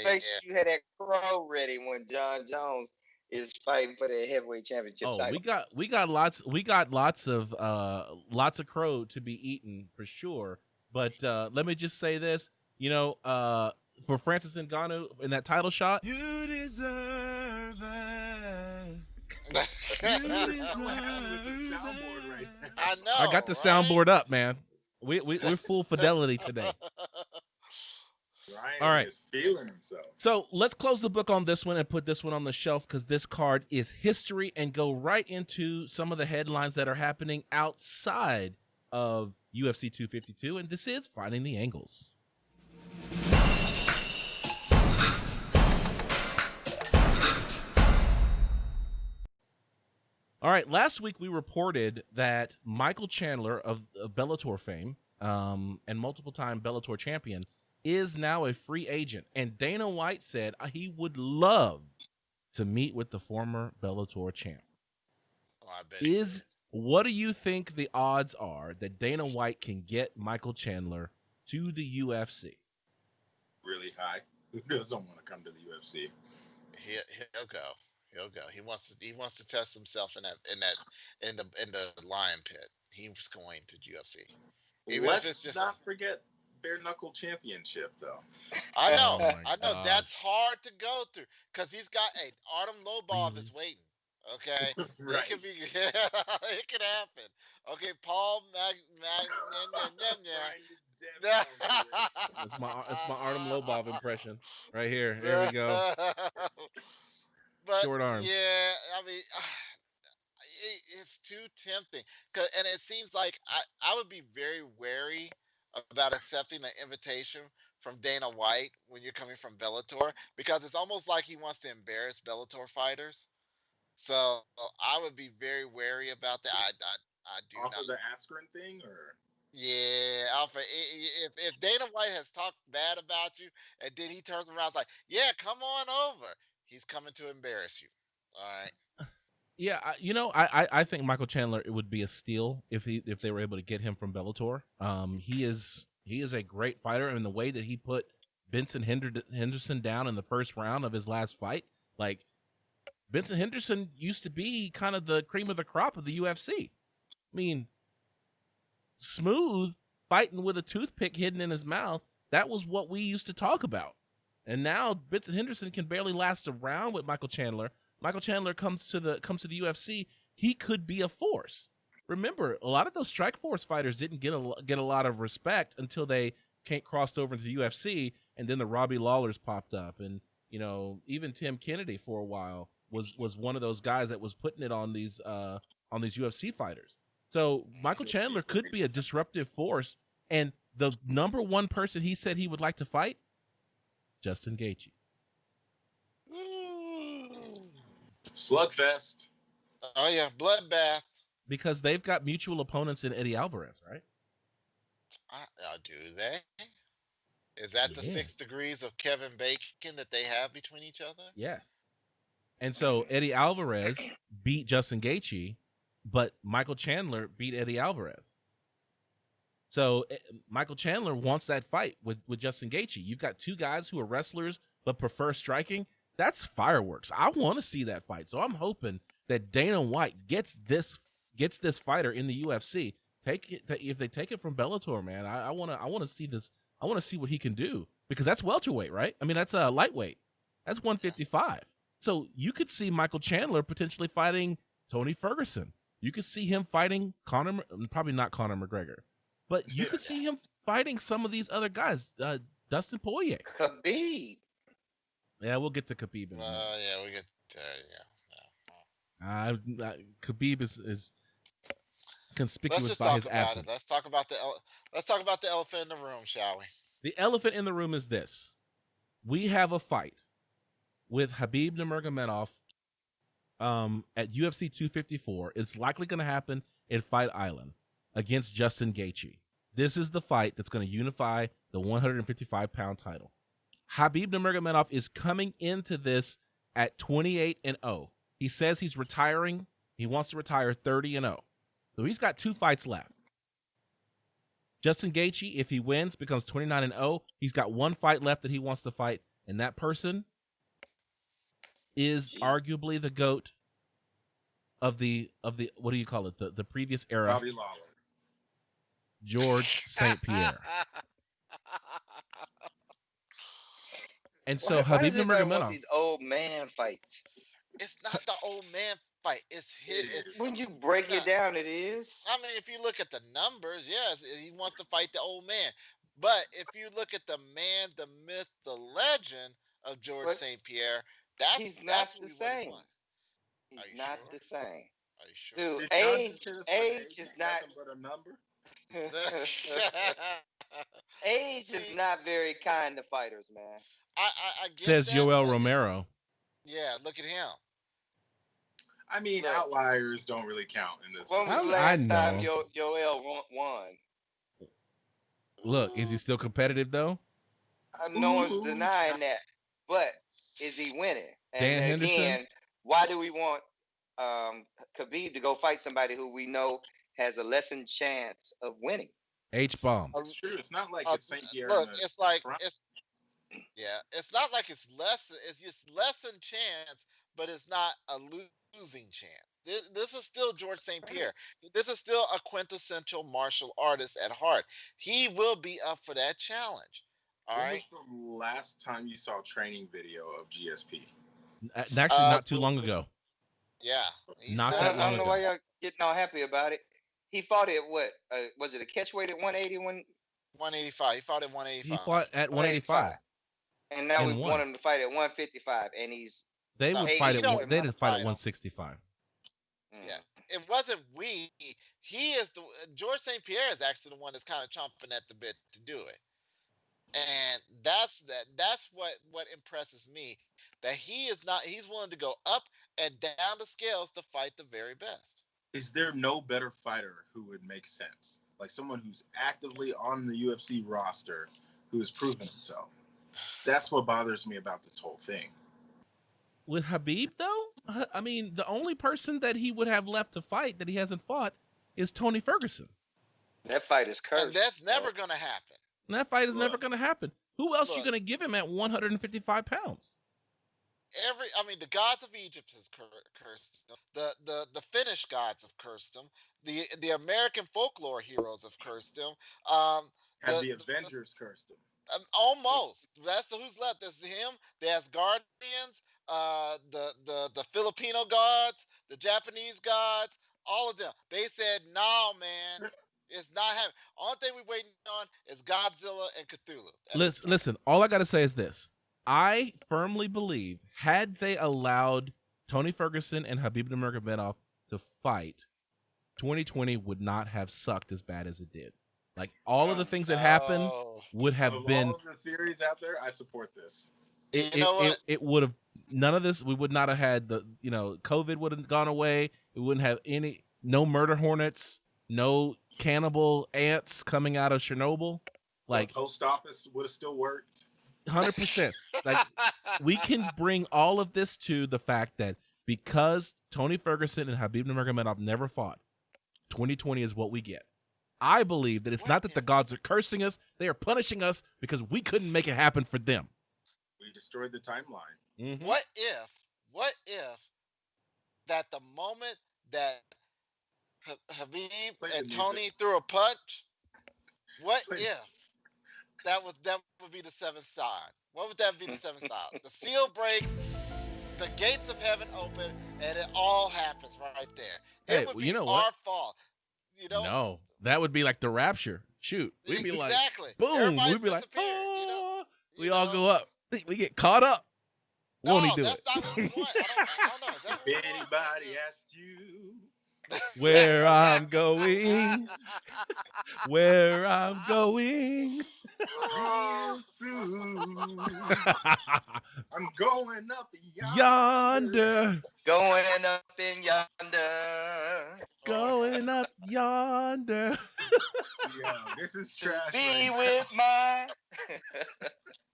Make sure you had that crow ready when Jon Jones is fighting for the heavyweight championship title. we got lots of crow to be eaten for sure. But let me just say this, for Francis Ngannou in that title shot, you deserve it. I know. I got the soundboard up, man. We're full fidelity today. Ryan all right. is feeling himself. So let's close the book on this one and put this one on the shelf, because this card is history, and go right into some of the headlines that are happening outside of UFC 252, and this is Finding the Angles. All right, last week we reported that Michael Chandler of Bellator fame and multiple-time Bellator champion is now a free agent, and Dana White said he would love to meet with the former Bellator champ. Oh, I bet What do you think the odds are that Dana White can get Michael Chandler to the UFC? Really high. Who doesn't want to come to the UFC? He'll go. He'll go. He wants to test himself in the lion pit. He's going to UFC. Let's not forget bare knuckle championship though. I know. Oh I know. That's hard to go through because he's got Artem Lobov is waiting. Okay, Right. it could happen. Okay, Paul It's my Artem Lobov impression right here. There we go. But Short arms. yeah, I mean, it's too tempting. And it seems like I would be very wary about accepting an invitation from Dana White when you're coming from Bellator, because it's almost like he wants to embarrass Bellator fighters. So I would be very wary about that. I do Off not. of the Askren thing, or Yeah, Alpha. If Dana White has talked bad about you, and then he turns around and is like, "Yeah, come on over," he's coming to embarrass you. All right. Yeah, I think Michael Chandler, it would be a steal if they were able to get him from Bellator. He is a great fighter, and the way that he put Benson Henderson down in the first round of his last fight, like Benson Henderson used to be kind of the cream of the crop of the UFC. I mean, smooth fighting with a toothpick hidden in his mouth. That was what we used to talk about. And now Benson Henderson can barely last a round with Michael Chandler. Michael Chandler comes to the UFC. He could be a force. Remember, a lot of those Strikeforce fighters didn't get a lot of respect until they crossed over into the UFC, and then the Robbie Lawlers popped up, and even Tim Kennedy for a while was one of those guys that was putting it on these UFC fighters. So Michael Chandler could be a disruptive force, and the number one person he said he would like to fight, Justin Gaethje. slugfest. Oh yeah, bloodbath. Because they've got mutual opponents in Eddie Alvarez, right? Do they? Is that the Yes. 6 degrees of Kevin Bacon that they have between each other? Yes. And so Eddie Alvarez beat Justin Gaethje, but Michael Chandler beat Eddie Alvarez. So Michael Chandler wants that fight with Justin Gaethje. You've got two guys who are wrestlers but prefer striking. That's fireworks. I want to see that fight. So I'm hoping that Dana White gets this fighter in the UFC. If they take it from Bellator, man. I want to see this. I want to see what he can do, because that's welterweight, right? I mean, that's a lightweight. That's 155. So you could see Michael Chandler potentially fighting Tony Ferguson. You could see him fighting probably not Conor McGregor, but you could see him fighting some of these other guys. Dustin Poirier. Khabib. Yeah, we'll get to Khabib in a minute. Yeah, we get there. Yeah. Khabib is conspicuous Let's just by talk his about absence. it. Let's talk about the elephant in the room, shall we? The elephant in the room is this: we have a fight with Khabib Nurmagomedov at UFC 254. It's likely going to happen in Fight Island against Justin Gaethje. This is the fight that's going to unify the 155-pound title. Khabib Nurmagomedov is coming into this at 28-0. He says he's retiring. He wants to retire 30-0. So he's got 2 fights left. Justin Gaethje, if he wins, becomes 29-0. He's got 1 fight left that he wants to fight, and that person is arguably the GOAT of the what do you call it? The previous era. Robbie Lawler. George St. Pierre. And so Why Khabib does everybody want Nurmagomedov. these old man fights? It's not the old man fight. It's his. When you break it down, it is. I mean, if you look at the numbers, yes, he wants to fight the old man. But if you look at the man, the myth, the legend of George But St. Pierre, that's he's not that's the who he would've same. won. He's Are you not sure? the same. Are you sure? Dude, Did John age just hit us with age is not nothing but a number? age is not very kind to fighters, man. I get Says that, Yoel but Romero. yeah, look at him. I mean, Look. outliers don't really count in this. When was the I last time know. Yoel won? Look, is he still competitive though? No one's denying that. But is he winning? And Dan Henderson? again, why do we want Khabib to go fight somebody who we know has a lessened chance of winning? H-bomb. It's true. It's not like it's St. Pierre. Look, in the it's like front. it's not like it's less. It's just lessened chance, but it's not a losing chance. This is still George St. Pierre. This is still a quintessential martial artist at heart. He will be up for that challenge. All When right. was the last time you saw training video of GSP? Actually, not too long ago. Yeah. he's Not still- that I long don't know ago. why y'all getting all happy about it. He fought at what? Was it a catchweight at 180 when 185. He fought at He 185. fought at 185 And now we and want won. him to fight at 155, and he's They No, would Hey, fight you at know- they did fight at him. 165. Yeah. It wasn't we. He is the George St. Pierre is actually the one that's kind of chomping at the bit to do it. And that's what impresses me, that he's willing to go up and down the scales to fight the very best. Is there no better fighter who would make sense? Like someone who's actively on the UFC roster who has proven himself. That's what bothers me about this whole thing. With Habib, though, I mean, the only person that he would have left to fight that he hasn't fought is Tony Ferguson. that fight is cursed. And that's never going to happen. And that fight is never Look. going to happen. Who else you Look. going to give him at 155 pounds? The gods of Egypt has cursed him. The Finnish gods have cursed him. The American folklore heroes have cursed him. Have the Avengers cursed him? Almost. That's who's left. There's him. There's Guardians. The Filipino gods, the Japanese gods, all of them. They said, "No, man, it's not happening." Only thing we're waiting on is Godzilla and Cthulhu. Listen, all I got to say is this. I firmly believe, had they allowed Tony Ferguson and Habib Nurmagomedov to fight, 2020 would not have sucked as bad as it did. Like, all of the things that happened would have Of been... all of the theories out there, I support this. It would have... None of this, we would not have had the... COVID would have gone away. It wouldn't have no murder hornets, no cannibal ants coming out of Chernobyl. Like, The post office would have still worked. 100%. Like, we can bring all of this to the fact that because Tony Ferguson and Habib Nurmagomedov never fought, 2020 is what we get. I believe that it's not that the gods are cursing us; they are punishing us because we couldn't make it happen for them. We destroyed the timeline. Mm-hmm. What if that the moment that Habib Play the and music. Tony threw a punch, what Play- if that would be the seventh sign? What would that be the seventh sign? The seal breaks, the gates of heaven open, and it all happens right there. Hey, It would well, be you know our what? fault. No, that would be like the rapture. Shoot, we'd be exactly. like, boom. Everybody We'd be like, disappear, oh, we you all know? go up. We get caught up. Won't he do that's it? not what we want. I don't know. Is that what If we want? anybody asks you, Where I'm going, where I'm going. it's true. I'm going up Yonder, Going up in yonder. going up yonder. Yeah, this is trash. Be right now. with my.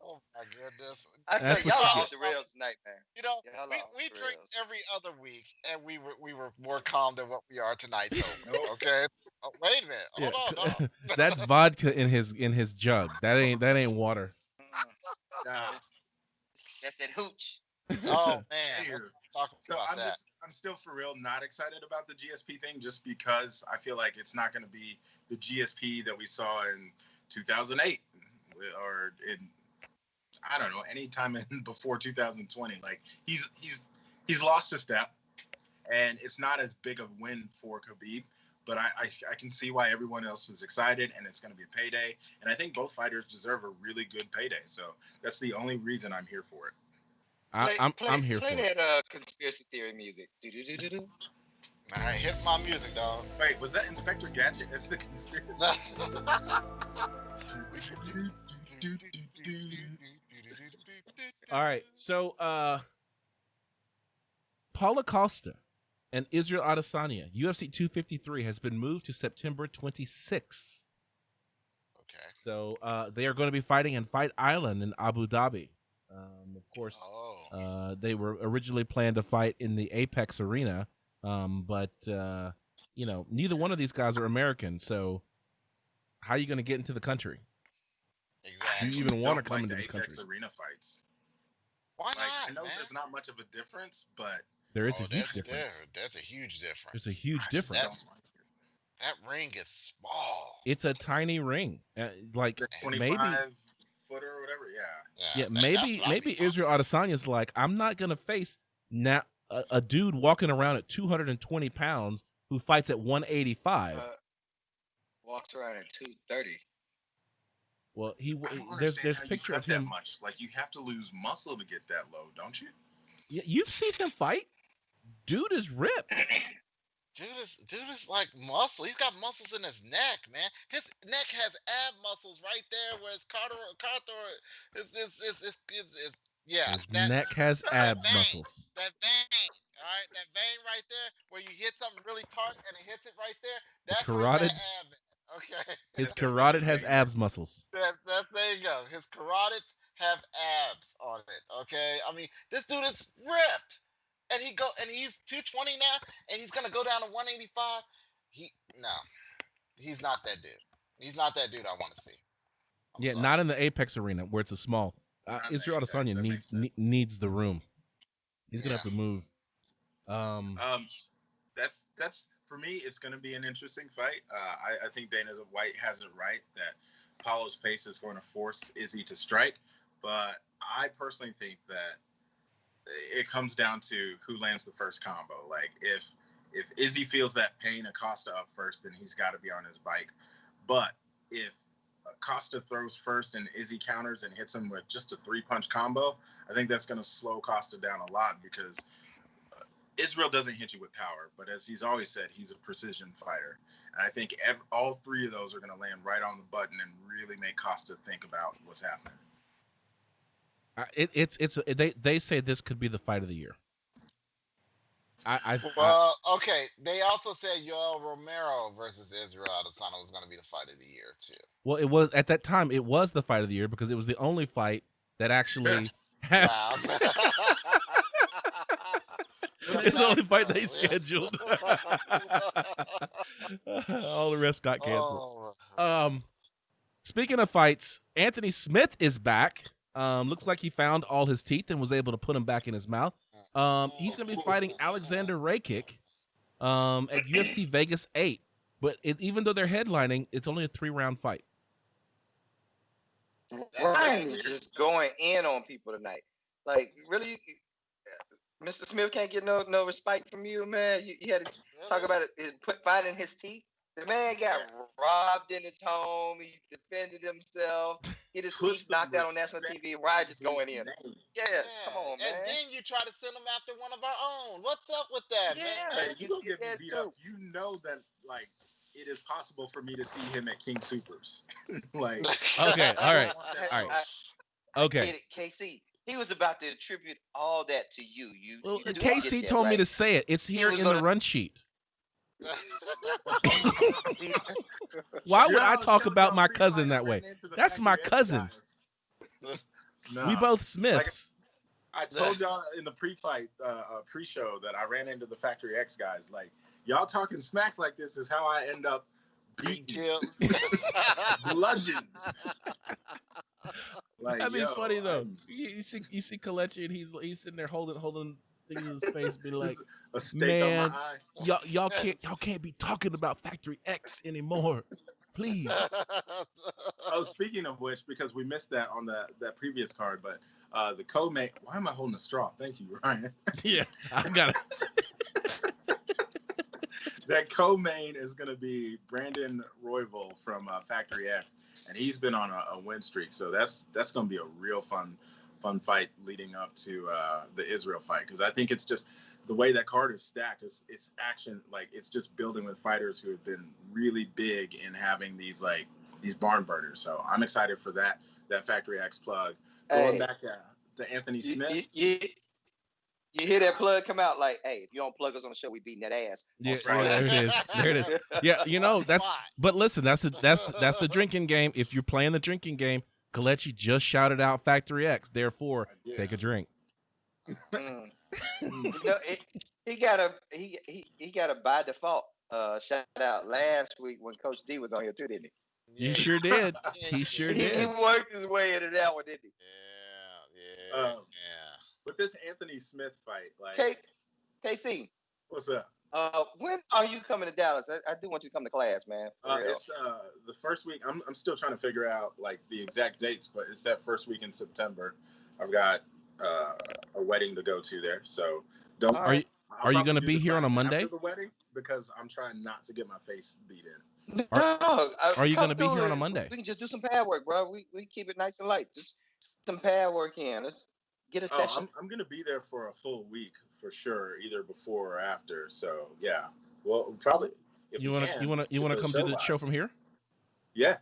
Oh my goodness. I tell That's you, what y'all you off the rails tonight, man. Y'all We off the drink rails. every other week, and we were more calm than what we are tonight. So Nope. okay. Oh, wait a minute. Hold on. That's vodka in his jug. That ain't water. Nah. That's that hooch. Oh man. Here. Let's talk So about that. I'm still for real not excited about the GSP thing, just because I feel like it's not going to be the GSP that we saw in 2008 or in, I don't know, any time before 2020. Like he's lost a step, and it's not as big of a win for Khabib. But I can see why everyone else is excited, and it's going to be a payday. And I think both fighters deserve a really good payday. So that's the only reason I'm here for it. I'm here for Play it. that conspiracy theory music. Do-do-do-do-do. All right, hit my music, dog. Wait, was that Inspector Gadget? That's the conspiracy. All right, so Paulo Costa and Israel Adesanya, UFC 253 has been moved to September 26th. Okay. So they are going to be fighting in Fight Island in Abu Dhabi. Of course, Oh. they were originally planned to fight in the Apex Arena, but neither one of these guys are American. So how are you going to get into the country? Do Exactly. you even want to Don't come like into the this Apex country? Arena fights. Why Like, I not, know man? there's not much of a difference, but There is Oh, a huge that's difference. There's a huge difference. There's a huge I just difference. don't like it. That ring is small. It's a tiny ring. Like The maybe 25-footer or whatever, yeah. Yeah, man, that's maybe what I be Israel Adesanya's like, I'm not gonna face now a dude walking around at 220 pounds who fights at 185. Walks around at 230. Well, I don't there's understand how you picture cut of him. that much. Like, you have to lose muscle to get that low, don't you? You've seen him fight. Dude is ripped. Dude is like muscle. He's got muscles in his neck, man. His neck has ab muscles right there, where his yeah, His that neck has ab vein, muscles. that vein. All right, that vein right there, where you hit something really taut and it hits it right there. That's where he's carotid. got ab in it. Okay. His carotid has abs muscles. There you go. His carotids have abs on it. Okay. I mean, this dude is ripped. And he's 220 now, and he's gonna go down to 185. He's not that dude. He's not that dude I want to see. Yeah, sorry. not in the Apex arena where it's a small. Israel Adesanya needs the room. He's gonna have to move. That's for me. It's gonna be an interesting fight. I think Dana White has it right that Paulo's pace is going to force Izzy to strike, but I personally think that it comes down to who lands the first combo. Like, if Izzy feels that pain, Acosta up first, then he's got to be on his bike. But if Acosta throws first and Izzy counters and hits him with just a 3-punch combo, I think that's going to slow Costa down a lot, because Israel doesn't hit you with power, but as he's always said, he's a precision fighter. And I think all three of those are going to land right on the button and really make Costa think about what's happening. They say this could be the fight of the year. Okay. They also said Yoel Romero versus Israel Adesanya was going to be the fight of the year too. Well, it was at that time. It was the fight of the year because it was the only fight that actually had. It's the only fight they scheduled. All the rest got canceled. Speaking of fights, Anthony Smith is back. Looks like he found all his teeth and was able to put them back in his mouth. He's going to be fighting Alexander Rakic at UFC Vegas 8. But even though they're headlining, it's only a 3-round fight. Ryan is just going in on people tonight. Like, really, Mr. Smith can't get no respite from you, man. You had to talk about it, finding his teeth. The man got robbed in his home. He defended himself. Get his teeth knocked out on national TV. Ryan just going in. Yes, come on, man. And then you try to send him after one of our own. What's up with that, man? Hey, you don't get me beat up. You know that, like, it is possible for me to see him at King Supers. Like, okay, all right. Okay. KC, he was about to attribute all that to you. Well, KC told me to say it. It's here in the run sheet. Why would I talk about my cousin that way? That's my cousin. We both Smiths. I told y'all in the pre-fight, pre-show that I ran into the Factory X guys. Like, y'all talking smacks like this is how I end up beaten, bludgeoned. Like, that'd be funny though. You see Kelechi and he's sitting there holding things in his face, be like, a steak man, on my eye. y'all can't be talking about Factory X anymore, please. Oh, speaking of which, because we missed that on that previous card, but the co-main. Why am I holding a straw? Thank you, Ryan. Yeah, I got it. That co-main is going to be Brandon Royval from Factory X, and he's been on a win streak. So that's going to be a real fun fight leading up to the Israel fight, because I think it's just the way that card is stacked. It's action, like, it's just building with fighters who have been really big in having these barn burners. So I'm excited for that Factory X plug. Going back to Anthony Smith. You hear that plug come out, like, hey, if you don't plug us on the show, we beating that ass. Yeah, there it is. There it is. Yeah, you know, but listen, that's the drinking game. If you're playing the drinking game, Kelechi just shouted out Factory X. Therefore, take a drink. You know, he got a by default shout out last week when Coach D was on here too, didn't he? He sure did. He sure did. He worked his way into that one, didn't he? Yeah. With this Anthony Smith fight, like, KC, what's up? When are you coming to Dallas? I do want you to come to class, man. It's the first week. I'm still trying to figure out, like, the exact dates, but it's that first week in September. I've got a wedding to go to there, so don't. Are you going to be here on a Monday? After the wedding, because I'm trying not to get my face beat in. No, Are you going to come be through here on a it. Monday? We can just do some pad work, bro. We keep it nice and light. Just some pad work in. Let's get a Oh, session. I'm gonna be there for a full week for sure, either before or after. So yeah, well, probably if You we want can, to you want to come to the live. show from here? Yeah,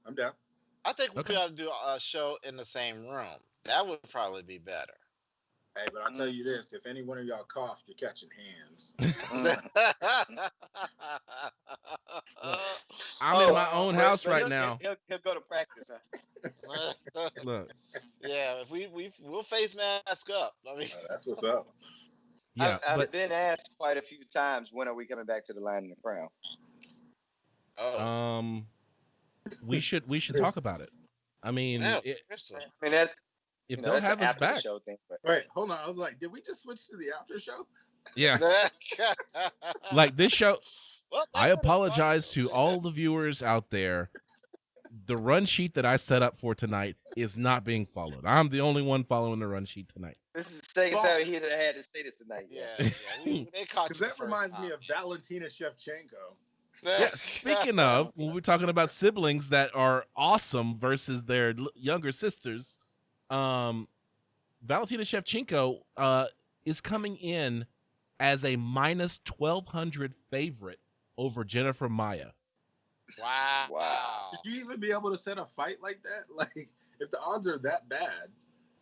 I'm down. I think Okay. we ought to do a show in the same room. That would probably be better. Hey, but I'll tell you this: if any one of y'all coughed, you're catching hands. I'm in my own house but right he'll, now. He'll go to practice. Huh? Look, Yeah, if we'll face mask up. I mean, That's what's up. yeah, I've but been asked quite a few times, when are we coming back to the Line in the Crown? oh, we should talk about it. I mean, yeah, seriously. I mean, that's if you know, they'll that's have an us after the back, show thing. But Wait, hold on. I was like, did we just switch to the after show? yeah, like this show. Well, that I could've apologize fun. to all the viewers out there. The run sheet that I set up for tonight is not being followed. I'm the only one following the run sheet tonight. this is the second time he had to say this tonight. Yeah, they caught Because you. that reminds me of Valentina Shevchenko. Yeah, speaking of, when we're talking about siblings that are awesome versus their younger sisters, Valentina Shevchenko is coming in as a minus 1,200 favorite over Jennifer Maia. Wow. Did you even be able to set a fight like that? Like, if the odds are that bad.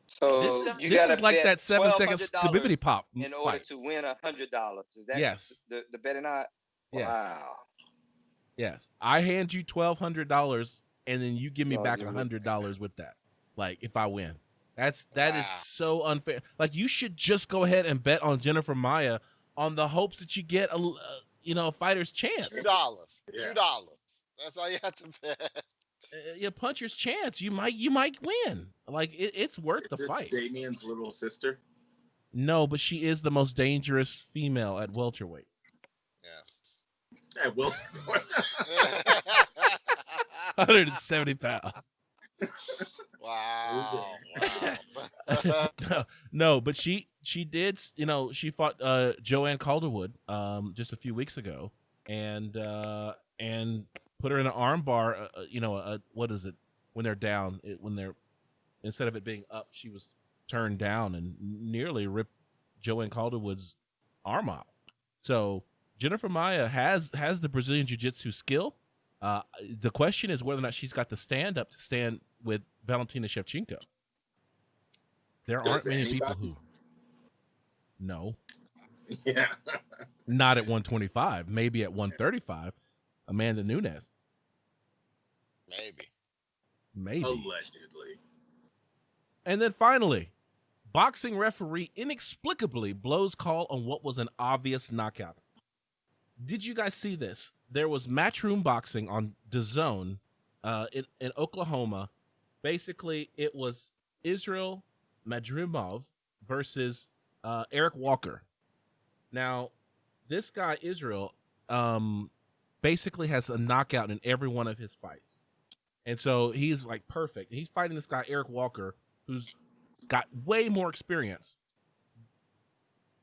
So This you is gotta like bet that 7-second $1,200 Kabibity Pop in order fight. to win $100. Is that Yes. the betting odd? Yes. Wow. Yes, I hand you $1,200, and then you give me Oh, back you $100 with that. Like, if I win, that is Wow. so unfair. Like, you should just go ahead and bet on Jennifer Maia on the hopes that you get a fighter's chance. $2. Yeah. $2. That's all you have to bet. Your puncher's chance. You might win. Like, it's worth the Is this fight. Damien's little sister? No, but she is the most dangerous female at welterweight. Yes. Hey, Will. 170 pounds. Wow. No, but she did. She fought Joanne Calderwood just a few weeks ago, and put her in an armbar. What is it when they're down? Instead of it being up, she was turned down and nearly ripped Joanne Calderwood's arm out. So Jennifer Maia has the Brazilian Jiu-Jitsu skill. The question is whether or not she's got the stand up to stand with Valentina Shevchenko. There aren't many people who. No. Yeah. Not at 125. Maybe at 135. Amanda Nunes. Maybe. Allegedly. And then finally, boxing referee inexplicably blows call on what was an obvious knockout. Did you guys see this? There was Matchroom Boxing on DAZN in Oklahoma. Basically, it was Israel Madrimov versus Eryk Walker. Now, this guy, Israel, basically has a knockout in every one of his fights. And so he's like perfect. He's fighting this guy, Eryk Walker, who's got way more experience.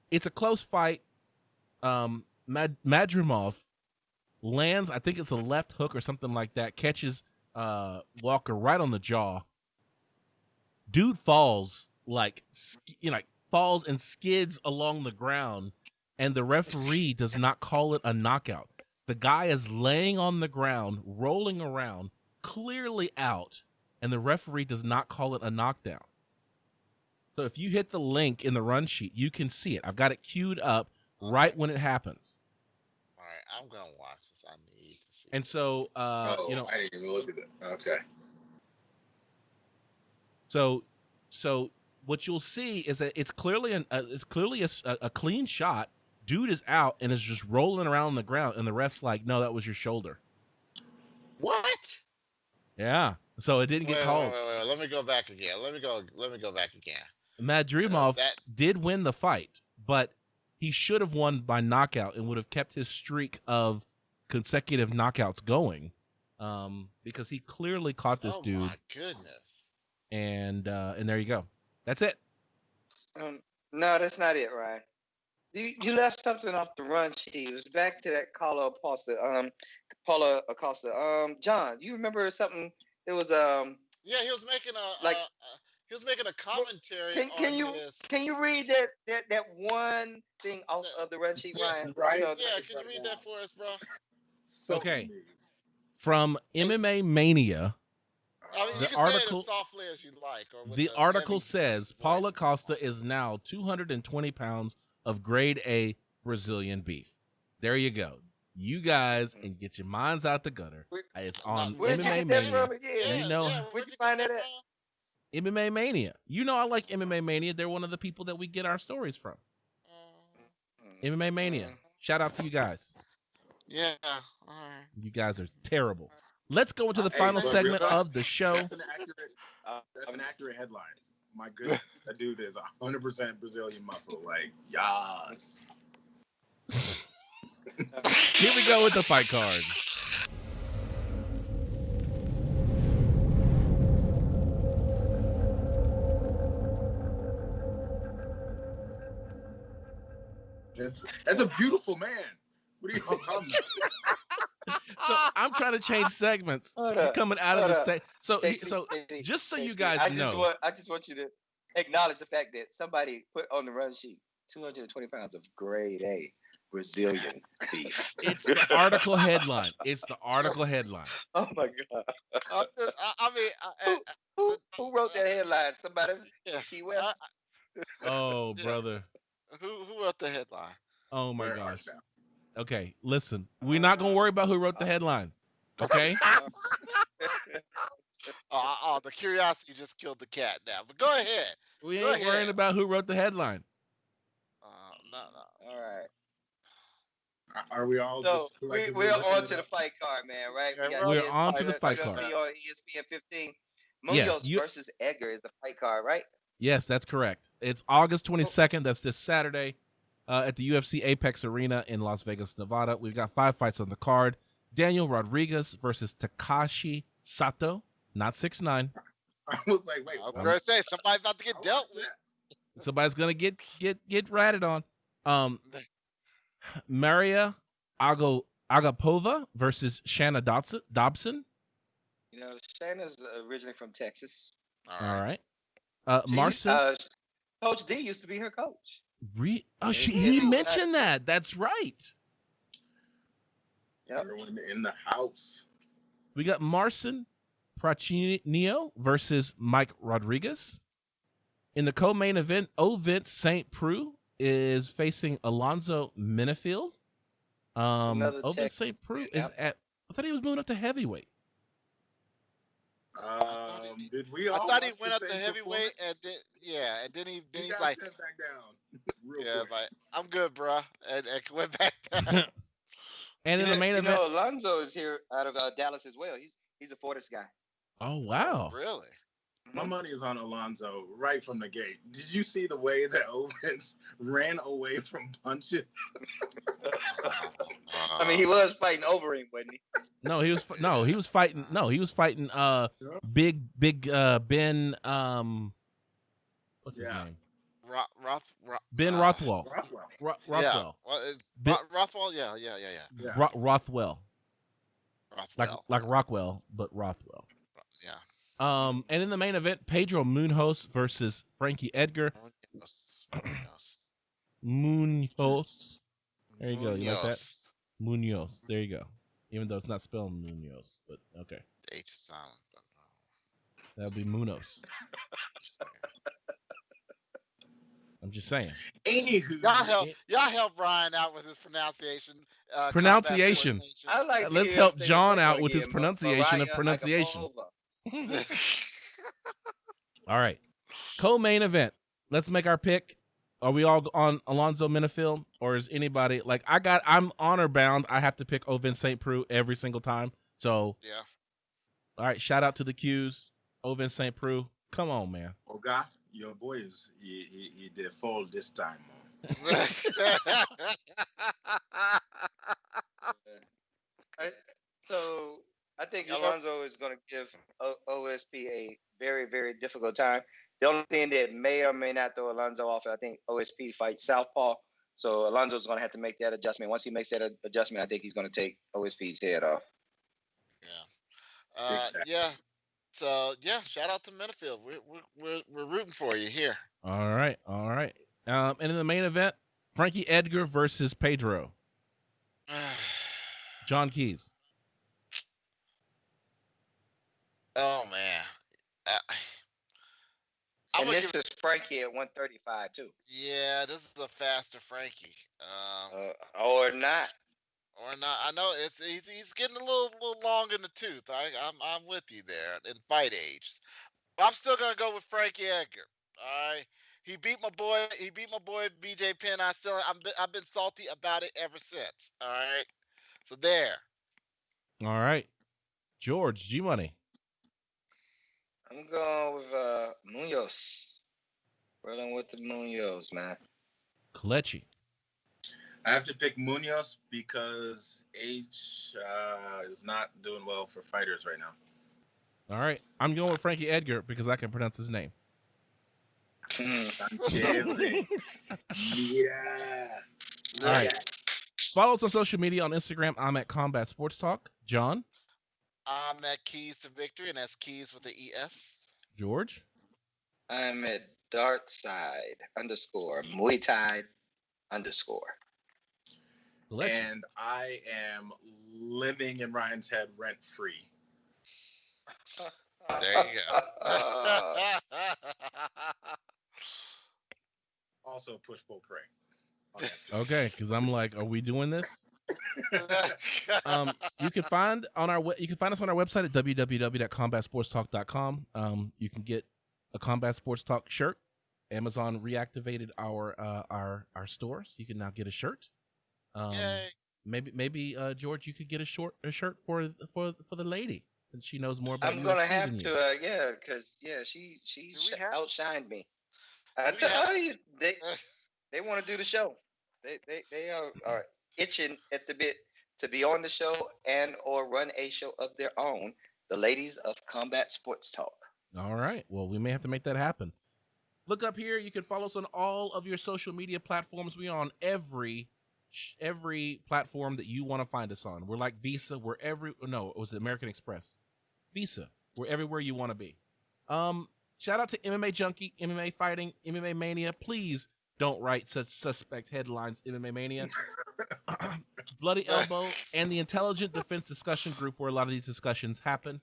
It's a close fight. Madrimov lands, I think it's a left hook or something like that, catches Walker right on the jaw. Dude falls falls and skids along the ground, and the referee does not call it a knockout. The guy is laying on the ground, rolling around, clearly out, and the referee does not call it a knockdown. So if you hit the link in the run sheet, you can see it. I've got it queued up right when it happens. All right, I'm gonna watch this. I need to see. And so, I didn't even look at it. Okay. So what you'll see is that it's clearly a clean shot. Dude is out and is just rolling around on the ground, and the ref's like, "No, that was your shoulder." What? Yeah. So it didn't get called. Wait. Let me go back again. Let me go back again. Madrimov did win the fight, but he should have won by knockout and would have kept his streak of consecutive knockouts going, because he clearly caught this dude. Oh my goodness! And there you go. That's it. No, that's not it, Ryan. You left something off the run sheet. It was back to that Paula Acosta. John, you remember something? It was Yeah, he was making like a commentary can on you his. read that one thing off of the run sheet, Yeah, Ryan? Right. You know, yeah. Can you read that for us, bro? So Okay. amazing. From MMA Mania, I mean, The you can say article- it as softly as you like, or with the a article heavy, says voice. Paulo Costa is now 220 pounds of grade A Brazilian beef. There you go. You guys and get your minds out the gutter. It's on where'd you MMA get that Mania. from again? Yeah, You know- yeah. Where'd you find that at? from? MMA Mania. You know I like MMA Mania. They're one of the people that we get our stories from. MMA Mania. Shout out to you guys. Yeah. All right. You guys are terrible. Let's go into the Hey, final but segment real- of the show. That's an accurate headline. My goodness, that dude is 100% Brazilian muscle. Like, yas. Here we go with the fight card. That's a beautiful man. What are you talking about? So I'm trying to change segments. Hold You're up, coming out of hold the up. so Casey, just so you Casey, guys know. I just want you to acknowledge the fact that somebody put on the run sheet 220 pounds of grade A Brazilian beef. It's the article headline. It's the article headline. Oh my God. I mean, Who wrote that headline? Somebody? yeah. Key West? Oh, Yeah. brother. Who wrote the headline? Oh my Where gosh. art thou? Okay, listen. We're not gonna worry about who wrote the headline. Okay? The curiosity just killed the cat now. But go ahead. We Go ain't worrying ahead. about who wrote the headline. No. All right. Are we all So just collectively we're looking on it to the up? fight card, man, right? Yeah, got we're ESPN on to the fight UFC card. on ESPN 15. Yes, Munoz versus Edgar is the fight card, right? Yes, that's correct. It's August 22nd. That's this Saturday at the UFC Apex Arena in Las Vegas, Nevada. We've got 5 fights on the card. Daniel Rodriguez versus Takashi Sato, not 6'9". I was like, wait, I was what? going to say somebody about to get How dealt was with. that? Somebody's gonna get ratted on. Maria Agapova versus Shanna Dobson. You know, Shanna's originally from Texas. All All right. right. Marcin. Coach D used to be her coach. He mentioned that. That's right. Yep. Everyone in the house. We got Marcin Prachnio versus Mike Rodriguez. In the co-main event, Ovent St. Preux is facing Alonzo Minifield. Another Ovent Texas St. Preux kid, is at. I thought he was moving up to heavyweight. Did we I all thought he watch went the up to same heavyweight, performance? and then He he's got like, sent back down. Real yeah, quick. like I'm good, bruh, and went back down. And in the main You event, know, Alonzo is here out of Dallas as well. He's a Fortis guy. oh wow, Really? My money is on Alonzo right from the gate. Did you see the way that Owens ran away from punches? I mean, he was fighting over him, wasn't he? he was fighting big Ben what's his Yeah. name? Ben Rothwell. Rothwell. Yeah. Rothwell. Rothwell. Yeah. Yeah. Rothwell. Rothwell. Like Rockwell, but Rothwell. Yeah. And in the main event, Pedro Munoz versus Frankie Edgar. Munoz. There you go. You like that? Munoz. There you go. Even though it's not spelled Munoz, but okay. The H is silent. That'll be Munoz. I'm just saying. Anywho, Y'all help Ryan out with his pronunciation. Pronunciation. combat I like. to Let's hear help him say John the out second with his again, pronunciation of Mariah pronunciation. Agapova. All right. Co-main event. Let's make our pick. Are we all on Alonzo Minifield, or is anybody like I'm honor bound. I have to pick Ovin St. Preux every single time. So Yeah. all right, shout out to the Qs. Ovin St. Preux. Come on, man. oh God, your boy is he did fall this time. So I think Alonzo is going to give OSP a very, very difficult time. The only thing that may or may not throw Alonzo off, I think OSP fights Southpaw. So Alonzo's going to have to make that adjustment. Once he makes that adjustment, I think he's going to take OSP's head off. Yeah. Yeah. So yeah, shout out to Minifield. We're rooting for you here. All right. And in the main event, Frankie Edgar versus Pedro. John Keys. Oh man. And this is Frankie at 135 too. Yeah, this is a faster Frankie. Or not. Or not. I know he's getting a little long in the tooth. I'm with you there in fight age. I'm still gonna go with Frankie Edgar. All right. He beat my boy BJ Penn. I've been salty about it ever since. All right. So there. All right. George, G Money. I'm going with Munoz. Rolling with the Munoz, man. Kelechi. I have to pick Munoz because H is not doing well for fighters right now. All right. I'm going with Frankie Edgar because I can pronounce his name. Yeah. All right. Follow us on social media on Instagram. I'm at Combat Sports Talk. John. I'm at Keys to Victory, and that's Keys with the ES. George. I'm at Dartside _ Muay Thai _. Kelechi. And I am living in Ryan's head rent free. There you go. Also, push pull pray. Okay, because I'm like, are we doing this? You can find us on our website at www.combatsportstalk.com. You can get a Combat Sports Talk shirt. Amazon reactivated our stores. You can now get a shirt. Yay. Maybe George, you could get a shirt for the lady since she knows more about I'm UFC gonna have than to, you. because she outshined me. Do I we tell you, they want to do the show. They are itching at the bit to be on the show and or run a show of their own. The ladies of Combat Sports Talk. All right. Well, we may have to make that happen. Look up here. You can follow us on all of your social media platforms. We are on every platform that you want to find us on. We're like Visa. It was American Express. Visa. We're everywhere you want to be. Shout out to MMA Junkie, MMA Fighting, MMA Mania. Please don't write such suspect headlines, MMA Mania. Bloody Elbow and the Intelligent Defense Discussion Group, where a lot of these discussions happen.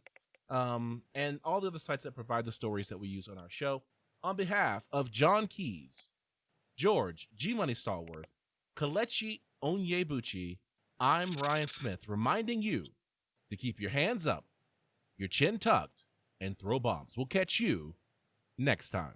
And all the other sites that provide the stories that we use on our show. On behalf of John Keys, George G Money Stallworth, Kelechi Onyebuchi, I'm Ryan Smith, reminding you to keep your hands up, your chin tucked, and throw bombs. We'll catch you next time.